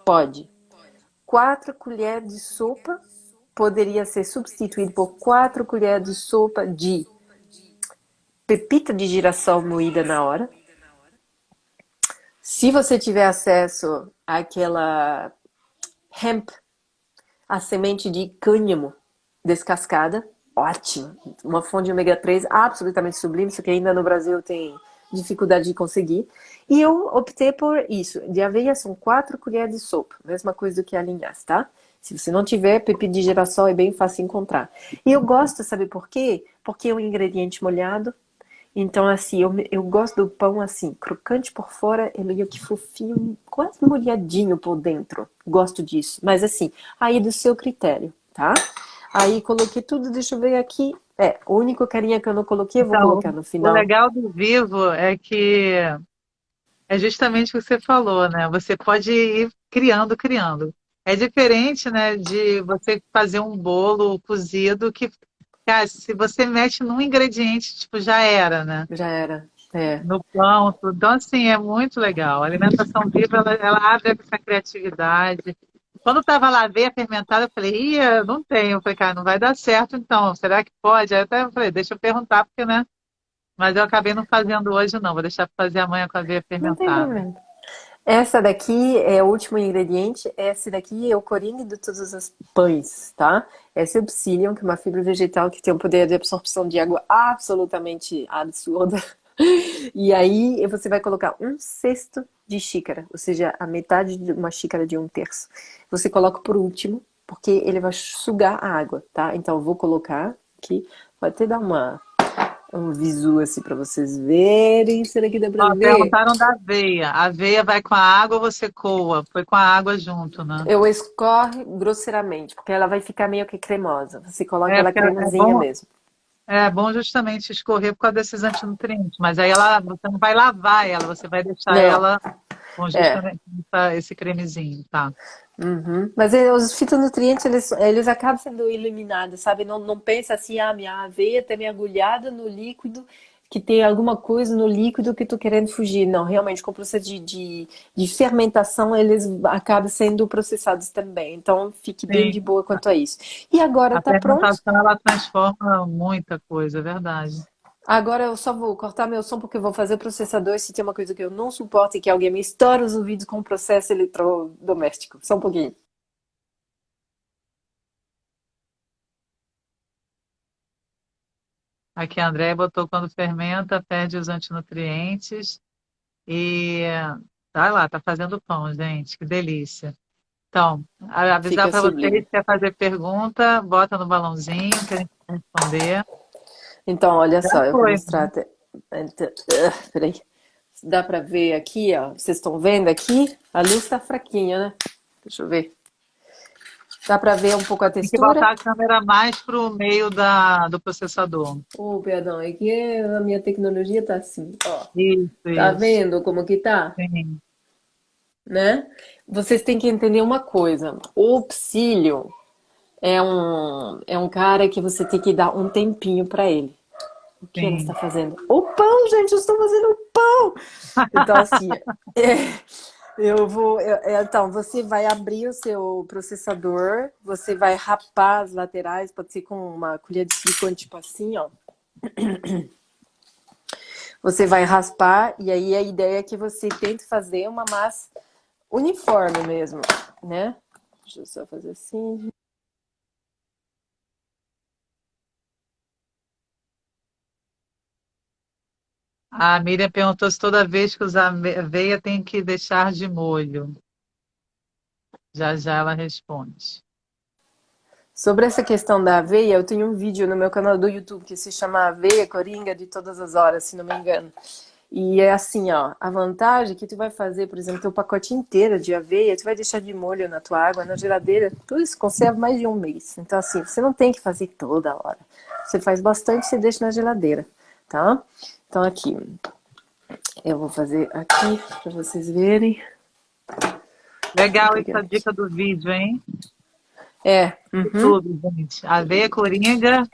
Pode. 4 colheres de sopa poderia ser substituído por 4 colheres de sopa de pepita de girassol moída na hora. Se você tiver acesso àquela hemp, a semente de cânhamo descascada, ótimo. Uma fonte de ômega 3 absolutamente sublime, isso que ainda no Brasil tem dificuldade de conseguir. E eu optei por isso. De aveia são 4 colheres de sopa. Mesma coisa do que a linhaça, tá? Se você não tiver, pepita de girassol é bem fácil encontrar. E eu gosto, sabe por quê? Porque é um ingrediente molhado. Então, assim, eu gosto do pão assim, crocante por fora, ele meio que fofinho, quase molhadinho por dentro. Gosto disso. Mas assim, aí do seu critério, tá? Aí coloquei tudo, deixa eu ver aqui. O único carinha que eu não coloquei, eu vou Então, colocar no o final. legal do Vivo é que é justamente o que você falou, né? Você pode ir criando. É diferente, né, de você fazer um bolo cozido que, cara, se você mexe num ingrediente, tipo, já era, né? Já era. É. No pão, tudo. Então, assim, é muito legal. A alimentação viva, ela abre essa criatividade. Quando estava lá, aveia fermentada, eu falei, eu não tenho. Eu falei, cara, não vai dar certo, então. Será que pode? Aí até eu falei, deixa eu perguntar, porque, né? Mas eu acabei não fazendo hoje, não. Vou deixar para fazer amanhã com a aveia Não tem fermentada. problema. Essa daqui é o último ingrediente. Essa daqui é o coringa de todos os pães, tá? Essa é o psyllium, que é uma fibra vegetal que tem um poder de absorção de água absolutamente absurda. E aí você vai colocar 1/6 de xícara, ou seja, a metade de uma xícara de 1/3. Você coloca por último, porque ele vai sugar a água, tá? Então eu vou colocar aqui, vou até dar um visu assim para vocês verem. Será que dá pra Ó, ver? perguntaram da aveia. A aveia vai com a água ou você coa? Foi com a água junto, né? Eu escorre grosseiramente, porque ela vai ficar meio que cremosa. Você coloca É, ela porque cremosinha mesmo. É bom justamente escorrer por causa desses antinutrientes, mas aí você não vai lavar ela, você vai deixar Não, ela com é. justamente esse cremezinho, tá? Uhum. Mas os fitonutrientes, eles acabam sendo eliminados, sabe? Não, não pensa assim, ah, minha aveia está mergulhada no líquido, que tem alguma coisa no líquido que estou querendo fugir. Não, realmente, com o processo de fermentação, eles acabam sendo processados também. Então, fique bem de Sim, boa quanto a isso. E agora a tá pronto? fermentação ela transforma muita coisa, é verdade. Agora eu só vou cortar meu som porque eu vou fazer o processador. Se tem uma coisa que eu não suporto e que alguém me estoura os ouvidos com o processo eletrodoméstico. Só um pouquinho. Aqui a Andréia botou quando fermenta, perde os antinutrientes e tá lá, tá fazendo pão, gente, que delícia. Então, avisar Fica para vocês, sublime. quer fazer pergunta, bota no balãozinho que a gente vai responder. Então, olha Já só, eu vou foi, mostrar né? até. Peraí. Dá pra ver aqui, ó. Vocês estão vendo aqui? A luz tá fraquinha, né? Deixa eu ver. Dá pra ver um pouco a Tem que textura? botar a câmera mais pro meio do processador. Oh, perdão, é que a minha tecnologia tá assim, ó. Isso, Tá isso. vendo como que tá? Sim, Né? Vocês têm que entender uma coisa. O psyllium é um cara que você tem que dar um tempinho pra ele. O que ela está sim. fazendo? O pão, gente, eu estou fazendo o pão! Então, assim, então, você vai abrir o seu processador, você vai rapar as laterais, pode ser com uma colher de silicone, tipo assim, ó. Você vai raspar, e aí a ideia é que você tente fazer uma massa uniforme mesmo, né? Deixa eu só fazer assim. A Miriam perguntou se toda vez que usar aveia tem que deixar de molho. Já já ela responde. Sobre essa questão da aveia, eu tenho um vídeo no meu canal do YouTube que se chama Aveia Coringa de Todas as Horas, se não me engano. E é assim, ó, a vantagem é que tu vai fazer, por exemplo, teu pacote inteiro de aveia, tu vai deixar de molho na tua água, na geladeira, tudo isso conserva mais de um mês. Então, assim, você não tem que fazer toda hora. Você faz bastante, você deixa na geladeira, tá? Então, aqui, eu vou fazer aqui para vocês verem. Deixa eu Legal pegar essa aqui. dica do vídeo, hein? É, uhum. YouTube, gente. Aveia coringa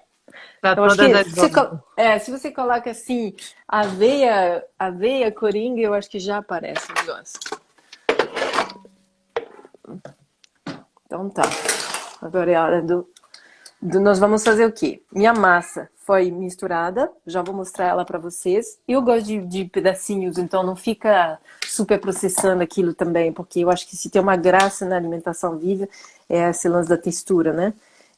para Eu acho todas que as horas. se você coloca assim, aveia coringa, eu acho que já aparece o negócio. Então tá. Agora é a hora nós vamos fazer o quê? Minha massa foi misturada, já vou mostrar ela para vocês. Eu gosto de pedacinhos, então não fica super processando aquilo também, porque eu acho que se tem uma graça na alimentação viva é esse lance da textura, né?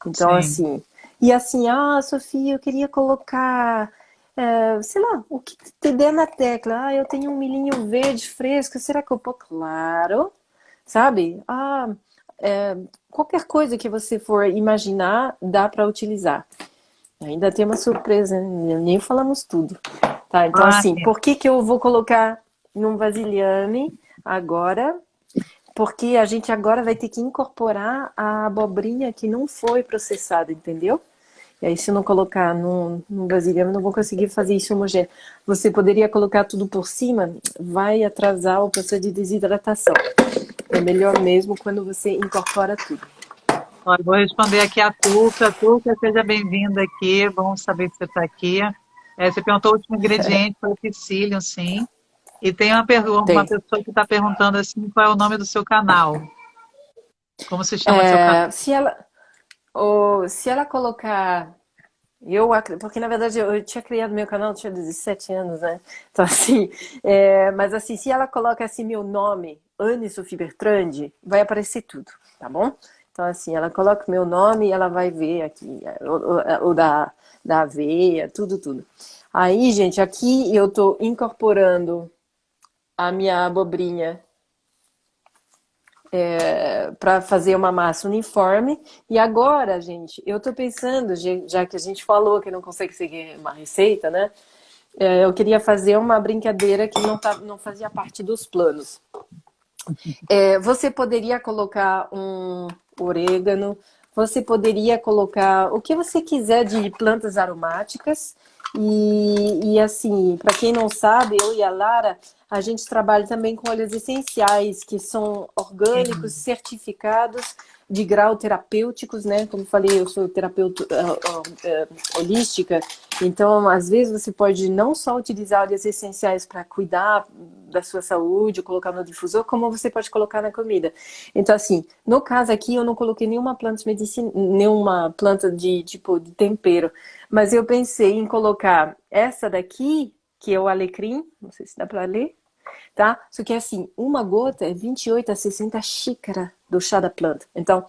Então, Sim. assim. E assim, ah, Sofia, eu queria colocar, sei lá, o que te der na tecla. Ah, eu tenho um milhinho verde fresco, será que eu pôr? Claro, sabe? Ah, é, qualquer coisa que você for imaginar, dá para utilizar. Ainda tem uma surpresa, né? Nem falamos tudo. Tá, então Ah, assim, por que que eu vou colocar num vasilhame agora? Porque a gente agora vai ter que incorporar a abobrinha que não foi processada, entendeu? E aí, se eu não colocar num vasilhame, eu não vou conseguir fazer isso homogêneo. Você poderia colocar tudo por cima, vai atrasar o processo de desidratação. É melhor mesmo quando você incorpora tudo. olha, vou responder aqui a Tuca. Tuca, seja bem-vinda aqui. Bom saber que você está aqui. Você perguntou o último ingrediente, foi o psyllium, sim. E tem uma Tem. pessoa que está perguntando assim, qual é o nome do seu canal? Como se chama seu canal? Se ela, se ela colocar. Porque na verdade eu tinha criado meu canal, eu tinha 17 anos, né? Então assim, mas assim, se ela coloca assim meu nome, Anne Sofia Bertrand, vai aparecer tudo, tá bom? Então assim, ela coloca meu nome e ela vai ver aqui, o da aveia, tudo, tudo. Aí, gente, aqui eu tô incorporando a minha abobrinha para fazer uma massa uniforme. E agora, gente, eu tô pensando, já que a gente falou que não consegue seguir uma receita, né? Eu queria fazer uma brincadeira que não fazia parte dos planos. Você poderia colocar um orégano, você poderia colocar o que você quiser de plantas aromáticas. E assim, para quem não sabe, eu e a Lara, a gente trabalha também com óleos essenciais, que são orgânicos, Sim. certificados de grau terapêuticos, né? Como eu falei, eu sou terapeuta holística, então às vezes você pode não só utilizar óleos essenciais para cuidar da sua saúde, colocar no difusor, como você pode colocar na comida. Então assim, no caso aqui eu não coloquei nenhuma planta de medicina, nenhuma planta de tipo de tempero, mas eu pensei em colocar essa daqui, que é o alecrim, não sei se dá para ler, tá? Só que assim, uma gota é 28 a 60 xícaras do chá da planta. Então,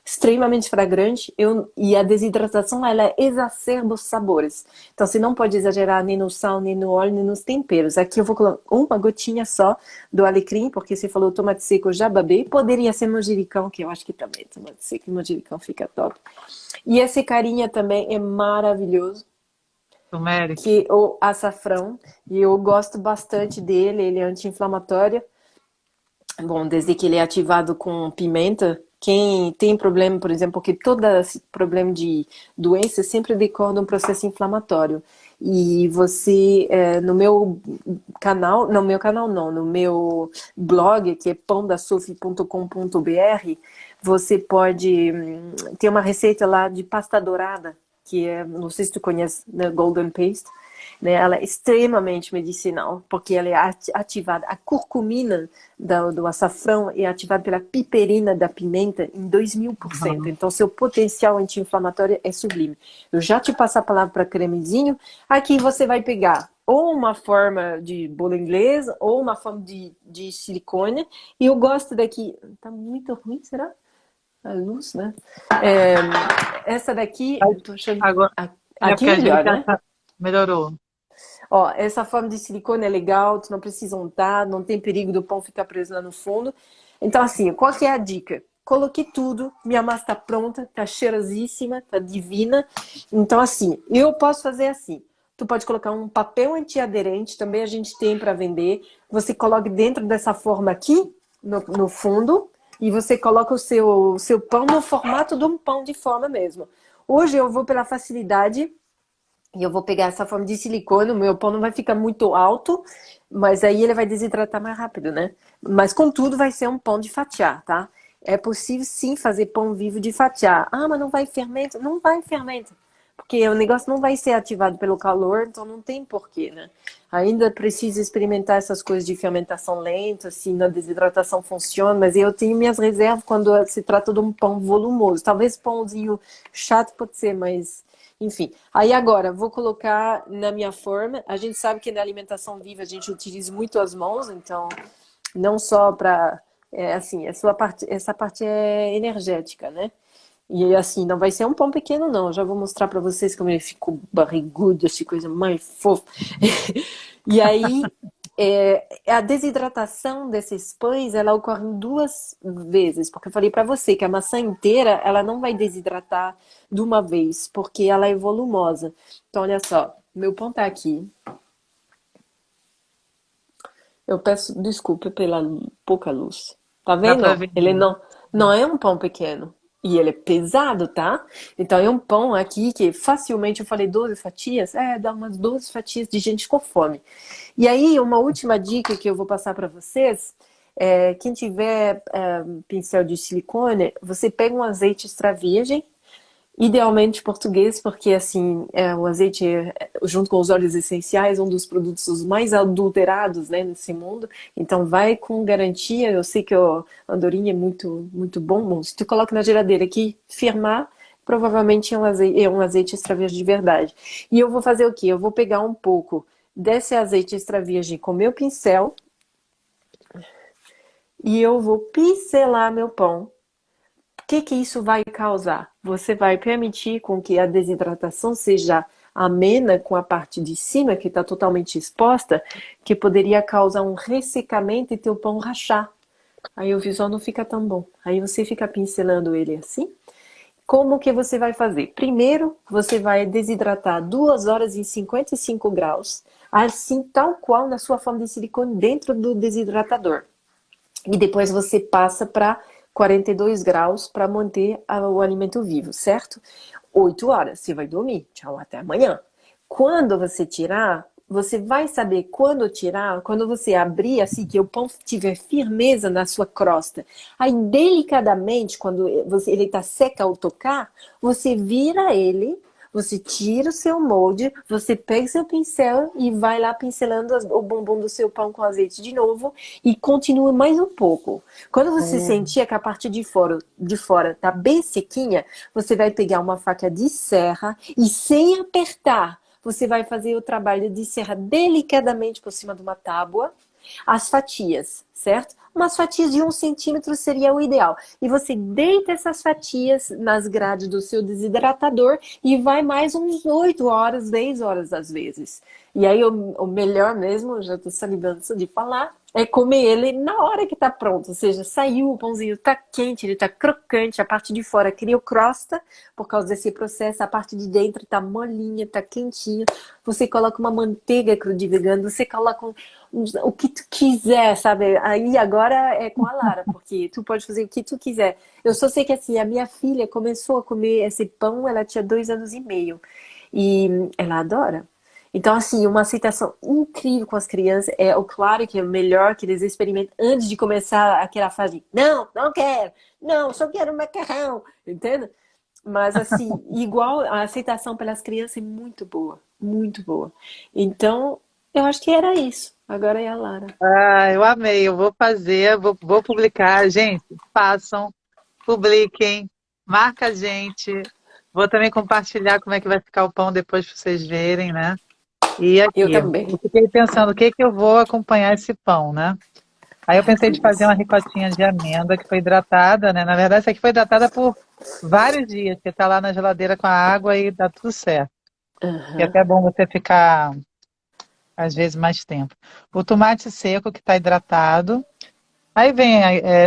extremamente fragrante e a desidratação, ela exacerba os sabores. Então, você não pode exagerar nem no sal, nem no óleo, nem nos temperos. Aqui eu vou colocar uma gotinha só do alecrim, porque você falou tomate seco, eu já babei. Poderia ser manjericão, que eu acho que também tomate seco e manjericão fica top. E esse carinha também é maravilhoso, Turmeric. que o açafrão, e eu gosto bastante dele, ele é anti-inflamatório. Bom, desde que ele é ativado com pimenta, quem tem problema, por exemplo, porque todo esse problema de doença sempre decorre de um processo inflamatório. E você, no meu canal, no meu canal não, no meu blog, que é pãodasofi.com.br, você pode ter uma receita lá de pasta dourada, que é, não sei se tu conhece, né, Golden Paste, né? Ela é extremamente medicinal, porque ela é ativada, a curcumina do açafrão é ativada pela piperina da pimenta em 2000%. Uhum. Então, seu potencial anti-inflamatório é sublime. Eu já te passo a palavra para cremezinho. Aqui você vai pegar ou uma forma de bolo inglês ou uma forma de silicone. E eu gosto daqui. Tá muito ruim, será? A luz, né? É, essa daqui, eu tô achando. Agora, é Aqui porque a gente melhor, já né? melhorou. Ó, essa forma de silicone é legal, tu não precisa untar, não tem perigo do pão ficar preso lá no fundo. Então, assim, qual que é a dica? Coloquei tudo, minha massa tá pronta, tá cheirosíssima, tá divina. Então, assim, eu posso fazer assim. Tu pode colocar um papel antiaderente, também a gente tem para vender. Você coloca dentro dessa forma aqui, no fundo, e você coloca o seu pão no formato de um pão de forma mesmo. Hoje eu vou pela facilidade e eu vou pegar essa forma de silicone, o meu pão não vai ficar muito alto, mas aí ele vai desidratar mais rápido, né? Mas contudo vai ser um pão de fatiar, tá? É possível sim fazer pão vivo de fatiar. Ah, mas não vai fermento? Não vai fermento. Porque o negócio não vai ser ativado pelo calor, então não tem porquê, né? Ainda precisa experimentar essas coisas de fermentação lenta, se na desidratação funciona, mas eu tenho minhas reservas quando se trata de um pão volumoso. Talvez pãozinho chato pode ser, mas enfim. Aí agora, vou colocar na minha forma. A gente sabe que na alimentação viva a gente utiliza muito as mãos, então não só para assim, essa parte é energética, né? E assim, não vai ser um pão pequeno, não. Eu já vou mostrar para vocês como ele ficou barrigudo, essa coisa mais fofa. E aí, a desidratação desses pães, ela ocorre em duas vezes, porque eu falei para você que a maçã inteira, ela não vai desidratar de uma vez, porque ela é volumosa. Então, olha só, meu pão tá aqui. Eu peço desculpa pela pouca luz. Tá Dá vendo? para Ó? ver. Ele não é um pão pequeno. E ele é pesado, tá? Então é um pão aqui que facilmente, eu falei 12 fatias, dá umas 12 fatias de gente com fome. E aí, uma última dica que eu vou passar para vocês, quem tiver pincel de silicone, você pega um azeite extra virgem, idealmente português, porque assim, o azeite, junto com os óleos essenciais, é um dos produtos os mais adulterados, né, nesse mundo. Então vai com garantia. Eu sei que o andorinha é muito, muito bom. Bom, se tu coloca na geladeira aqui, firmar, provavelmente é um azeite extra virgem de verdade. E eu vou fazer o quê? Eu vou pegar um pouco desse azeite extra virgem com meu pincel e eu vou pincelar meu pão. O que isso vai causar? Você vai permitir com que a desidratação seja amena com a parte de cima, que está totalmente exposta, que poderia causar um ressecamento e teu pão rachar. Aí o visual não fica tão bom. Aí você fica pincelando ele assim. Como que você vai fazer? Primeiro, você vai desidratar 2 horas em 55 graus, assim tal qual na sua forma de silicone dentro do desidratador. E depois você passa para 42 graus para manter o alimento vivo, certo? 8 horas, você vai dormir. Tchau, até amanhã. Quando você tirar, você vai saber quando tirar, quando você abrir, assim, que o pão tiver firmeza na sua crosta. Aí, delicadamente, quando ele está seco ao tocar, você vira ele, você tira o seu molde, você pega seu pincel e vai lá pincelando o bumbum do seu pão com azeite de novo e continua mais um pouco. Quando você sentir que a parte de fora tá bem sequinha, você vai pegar uma faca de serra e sem apertar, você vai fazer o trabalho de serra delicadamente por cima de uma tábua, as fatias, certo? Umas fatias de 1 centímetro seria o ideal. E você deita essas fatias nas grades do seu desidratador e vai mais uns 8 horas, 10 horas às vezes. E aí o melhor mesmo, já estou salivando de falar, é comer ele na hora que está pronto. Ou seja, saiu, o pãozinho está quente, ele está crocante, a parte de fora criou crosta por causa desse processo, a parte de dentro está molinha, está quentinha. Você coloca uma manteiga cru vegano, você coloca o que tu quiser, sabe? Aí agora é com a Lara, porque tu pode fazer o que tu quiser. Eu só sei que assim, a minha filha começou a comer esse pão, ela tinha 2 anos e meio. E ela adora. Então, assim, uma aceitação incrível com as crianças. É o claro que é melhor que eles experimentem antes de começar aquela fase de, não, não quero, não, só quero macarrão, entende? Mas, assim, igual a aceitação pelas crianças é muito boa, muito boa. Então, eu acho que era isso. Agora é a Lara. Ah, eu amei, eu vou fazer, vou publicar. Gente, façam, publiquem, marca a gente. Vou também compartilhar como é que vai ficar o pão depois para vocês verem, né? E Eu aqui, eu também. fiquei pensando o que que eu vou acompanhar esse pão, né? Aí eu Ai, pensei que de fazer uma delícia. ricotinha de amêndoa que foi hidratada, né? Na verdade, essa aqui foi hidratada por vários dias, porque tá lá na geladeira com a água e dá tudo certo. E é Aham. até bom você ficar, às vezes, mais tempo. O tomate seco que está hidratado. Aí vem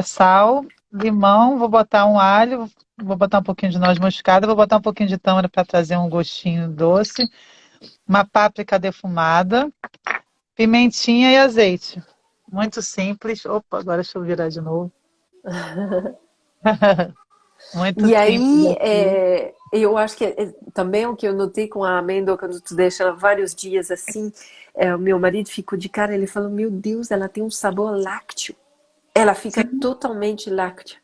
sal, limão, vou botar um alho, vou botar um pouquinho de noz moscada, vou botar um pouquinho de tâmara para trazer um gostinho doce, uma páprica defumada, pimentinha e azeite. Muito simples. Opa, agora deixa eu virar de novo. Muito E simples aí, aqui. eu acho que também o que eu notei com a amêndoa, quando tu deixa ela vários dias assim, o meu marido ficou de cara, ele falou, meu Deus, ela tem um sabor lácteo. Ela fica Sim, totalmente láctea.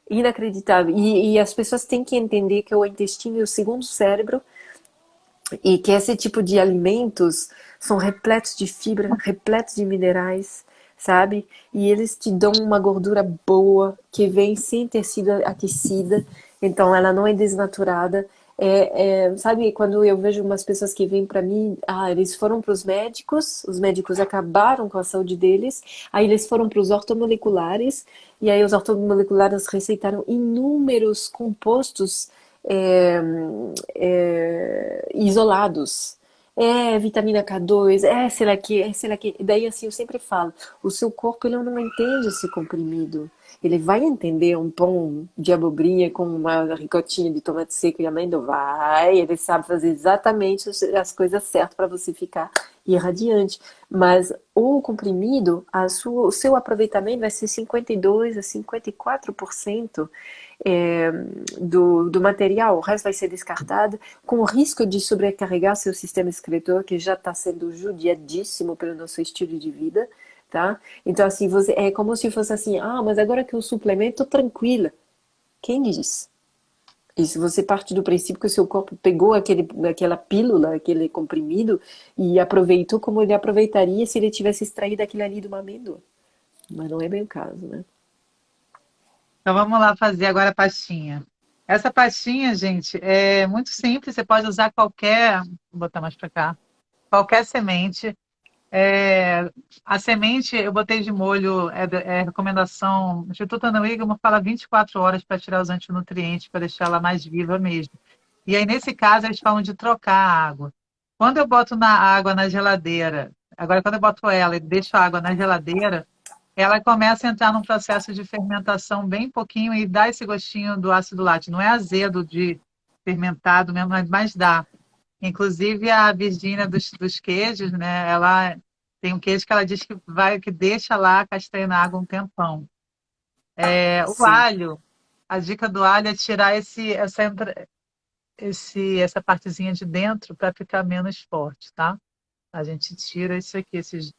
Inacreditável. E as pessoas têm que entender que o intestino é o segundo cérebro e que esse tipo de alimentos são repletos de fibra, repletos de minerais, sabe? E eles te dão uma gordura boa, que vem sem ter sido aquecida, então ela não é desnaturada. Sabe, quando eu vejo umas pessoas que vêm para mim, eles foram para os médicos acabaram com a saúde deles, aí eles foram para os ortomoleculares, e aí os ortomoleculares receitaram inúmeros compostos é, isolados. É vitamina K2, sei lá que, sei lá que. Daí assim eu sempre falo, o seu corpo ele não entende esse comprimido. Ele vai entender um pão de abobrinha com uma ricotinha de tomate seco e amêndoa, vai. Ele sabe fazer exatamente as coisas certas para você ficar irradiante. Mas o comprimido, o seu aproveitamento vai ser 52 a 54% é, do material, o resto vai ser descartado, com o risco de sobrecarregar seu sistema excretor, que já está sendo judiadíssimo pelo nosso estilo de vida, tá? Então, assim, é como se fosse assim, mas agora que eu suplemento, tô tranquila. Quem diz? E se você parte do princípio que o seu corpo pegou aquela pílula, aquele comprimido, e aproveitou como ele aproveitaria se ele tivesse extraído aquilo ali de uma amêndoa. Mas não é bem o caso, né? então vamos lá fazer agora a pastinha. Essa pastinha, gente, é muito simples. Você pode usar qualquer, vou botar mais para cá, qualquer semente. A semente eu botei de molho, recomendação. O Instituto Ana Wigman fala 24 horas para tirar os antinutrientes, para deixar ela mais viva mesmo. E aí, nesse caso, eles falam de trocar a água. Quando eu boto na água na geladeira, agora quando eu boto ela e deixo a água na geladeira, ela começa a entrar num processo de fermentação bem pouquinho e dá esse gostinho do ácido lático. Não é azedo de fermentado mesmo, mas dá. Inclusive a Virgínia dos queijos, né? Ela tem um queijo que ela diz que deixa lá a castanha na água um tempão. O Sim. alho, a dica do alho é tirar essa partezinha de dentro para ficar menos forte, tá? A gente tira isso aqui, esses.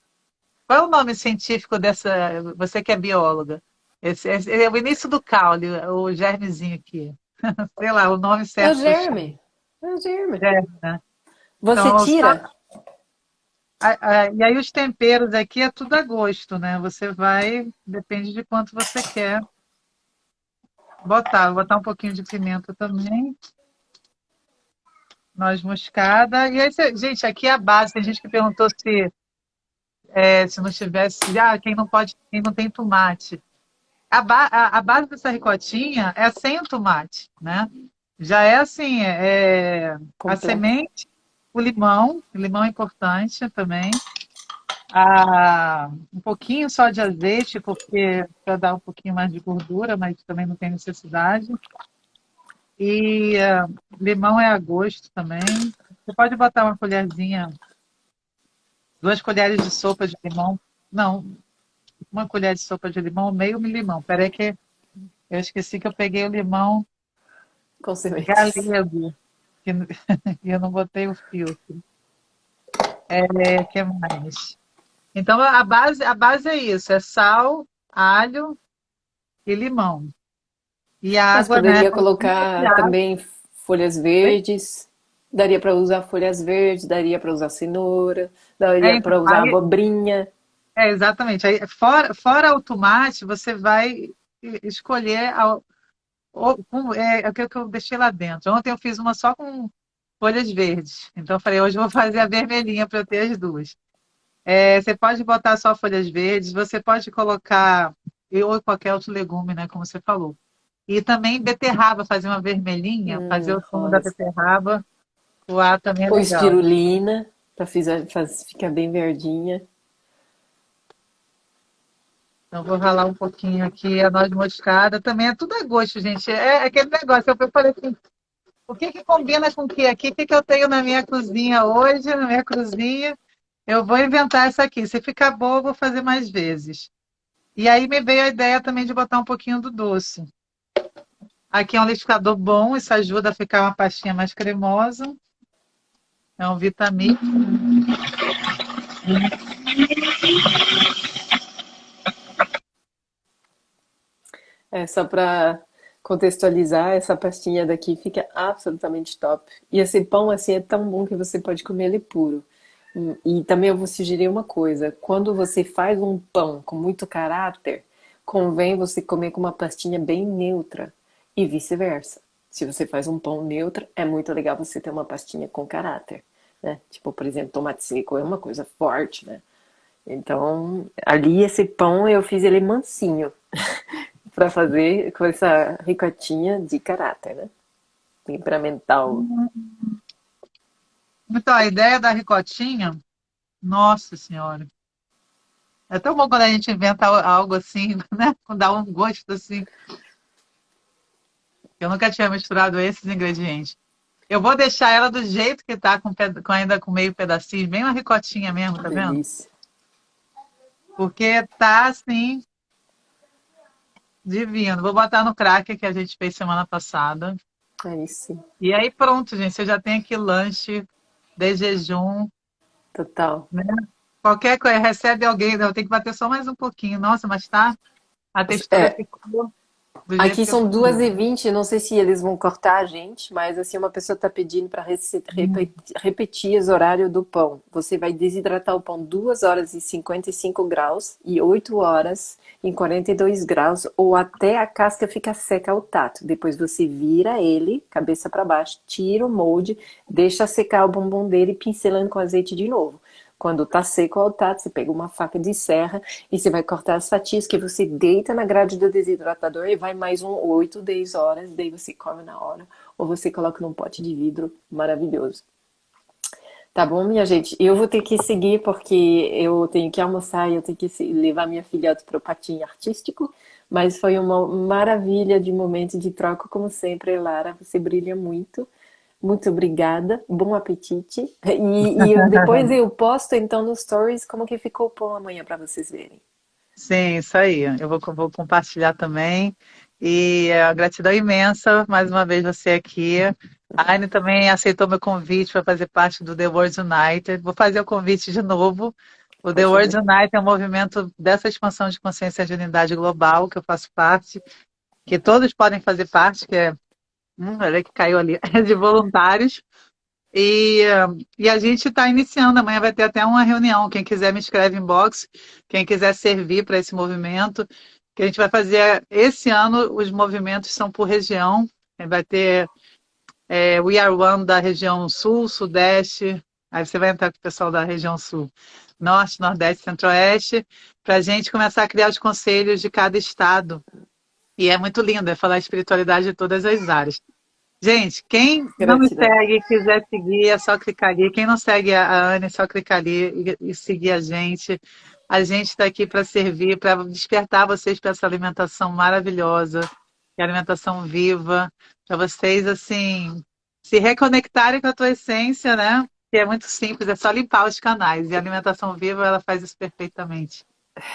Qual é o nome científico dessa? Você que é bióloga. Esse é o início do caule, o germezinho aqui. Sei lá, o nome É o certo que eu chamo. germe. É o germe. Germe, né? Você Então, tira? e aí os temperos aqui é tudo a gosto, né? Você vai, depende de quanto você quer botar. Vou botar um pouquinho de pimenta também, noz moscada. E aí, gente, aqui é a base. Tem gente que perguntou se não tivesse, quem não pode, quem não tem tomate. A base dessa ricotinha é sem o tomate, né? Já é assim, a Completa. semente, o limão é importante também. Um pouquinho só de azeite, porque para dar um pouquinho mais de gordura, mas também não tem necessidade. E limão é a gosto também. Você pode botar uma colherzinha, 2 colheres de sopa de limão. Não, uma colher de sopa de limão, meio limão. Peraí que eu esqueci que eu peguei o limão Com sementes. galego, que e eu não botei o filtro. Que mais? Então a base é isso, é sal, alho e limão. E a Mas água, né? poderia Um pouquinho de colocar água. também folhas verdes. Daria para usar folhas verdes, daria para usar cenoura, daria Então, para usar aí, abobrinha. exatamente. Aí, fora o tomate, você vai escolher o que eu deixei lá dentro. Ontem eu fiz uma só com folhas verdes. Então eu falei, hoje eu vou fazer a vermelhinha para eu ter as duas. Você pode botar só folhas verdes, você pode colocar, ou qualquer outro legume, né, como você falou. E também beterraba, fazer uma vermelhinha, fazer o sumo da Rosa. beterraba, coar também é Ou legal. espirulina, para ficar bem verdinha. Então, vou ralar um pouquinho aqui a noz moscada. Também é tudo a gosto, gente. É aquele negócio. Eu falei assim, o que que combina com o que aqui? O que que eu tenho na minha cozinha hoje, na minha cozinha? Eu vou inventar essa aqui. Se ficar boa, eu vou fazer mais vezes. E aí me veio a ideia também de botar um pouquinho do doce. Aqui é um liquidificador bom, isso ajuda a ficar uma pastinha mais cremosa. É um Vitamix. É só para contextualizar, essa pastinha daqui fica absolutamente top. E esse pão assim é tão bom que você pode comer ele puro. E também eu vou sugerir uma coisa: quando você faz um pão com muito caráter, convém você comer com uma pastinha bem neutra e vice-versa. Se você faz um pão neutro, é muito legal você ter uma pastinha com caráter, né? Tipo, por exemplo, tomate seco é uma coisa forte, né? Então, ali esse pão eu fiz ele mansinho para fazer com essa ricotinha de caráter, né? Temperamental. Então, a ideia da ricotinha, nossa senhora, é tão bom quando a gente inventa algo assim, né? Dá um gosto assim. Eu nunca tinha misturado esses ingredientes. Eu vou deixar ela do jeito que tá, ainda com meio pedacinho, bem uma ricotinha mesmo, tá vendo? Delícia. Porque tá assim, divino. Vou botar no cracker que a gente fez semana passada. Aí sim, E aí pronto, gente. Você já tem aqui lanche de jejum, total. né? Qualquer coisa, recebe alguém, eu tenho que bater só mais um pouquinho. Nossa, mas tá, a textura É, ficou do jeito aqui que eu são queria. 2h20, não sei se eles vão cortar a gente, mas assim, uma pessoa está pedindo para repetir os horários do pão. Você vai desidratar o pão 2 horas e 55 graus e 8 horas em 42 graus, ou até a casca ficar seca ao tato. Depois você vira ele, cabeça para baixo, tira o molde, deixa secar o bumbum dele, pincelando com azeite de novo. Quando tá seco ao tato, você pega uma faca de serra e você vai cortar as fatias que você deita na grade do desidratador e vai mais 8, 10 horas, daí você come na hora. Ou você coloca num pote de vidro maravilhoso. Tá bom, minha gente? Eu vou ter que seguir porque eu tenho que almoçar e eu tenho que levar minha filhota para o patinho artístico. Mas foi uma maravilha de momento de troca, como sempre, Lara. Você brilha muito. Muito obrigada, bom apetite. Depois eu posto então nos stories como que ficou o pão amanhã para vocês verem. Sim, isso aí. Vou compartilhar também. E gratidão imensa, mais uma vez você aqui. A Anne também aceitou meu convite para fazer parte do The World United. Vou fazer o convite de novo. O The Por World favor. United é um movimento dessa expansão de consciência de unidade global que eu faço parte, que todos podem fazer parte, que é, olha que caiu ali, de voluntários. E a gente está iniciando, amanhã vai ter até uma reunião. Quem quiser me escreve em box, quem quiser servir para esse movimento, que a gente vai fazer esse ano, os movimentos são por região. Vai ter We Are One da região sul, sudeste, aí você vai entrar com o pessoal da região sul, norte, nordeste, centro-oeste, para a gente começar a criar os conselhos de cada estado. E é muito lindo, é falar espiritualidade de todas as áreas. Gente, quem não me Gratidão. segue e quiser seguir, é só clicar ali. Quem não segue a Anne, é só clicar ali e seguir a gente. A gente está aqui para servir, para despertar vocês para essa alimentação maravilhosa, que é a alimentação viva, para vocês, assim, se reconectarem com a tua essência, né? Que é muito simples, é só limpar os canais. E a alimentação viva, ela faz isso perfeitamente.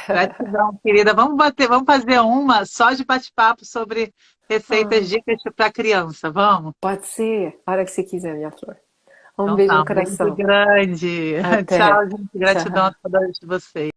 Gratidão, querida. Vamos bater, vamos fazer uma só de bate-papo sobre receitas, Ah, dicas para criança. Vamos? pode ser. A hora que você quiser, minha flor. Um Então beijo tá, no um beijo coração. grande. Até. Tchau, gente. Gratidão a Tchau. todas vocês.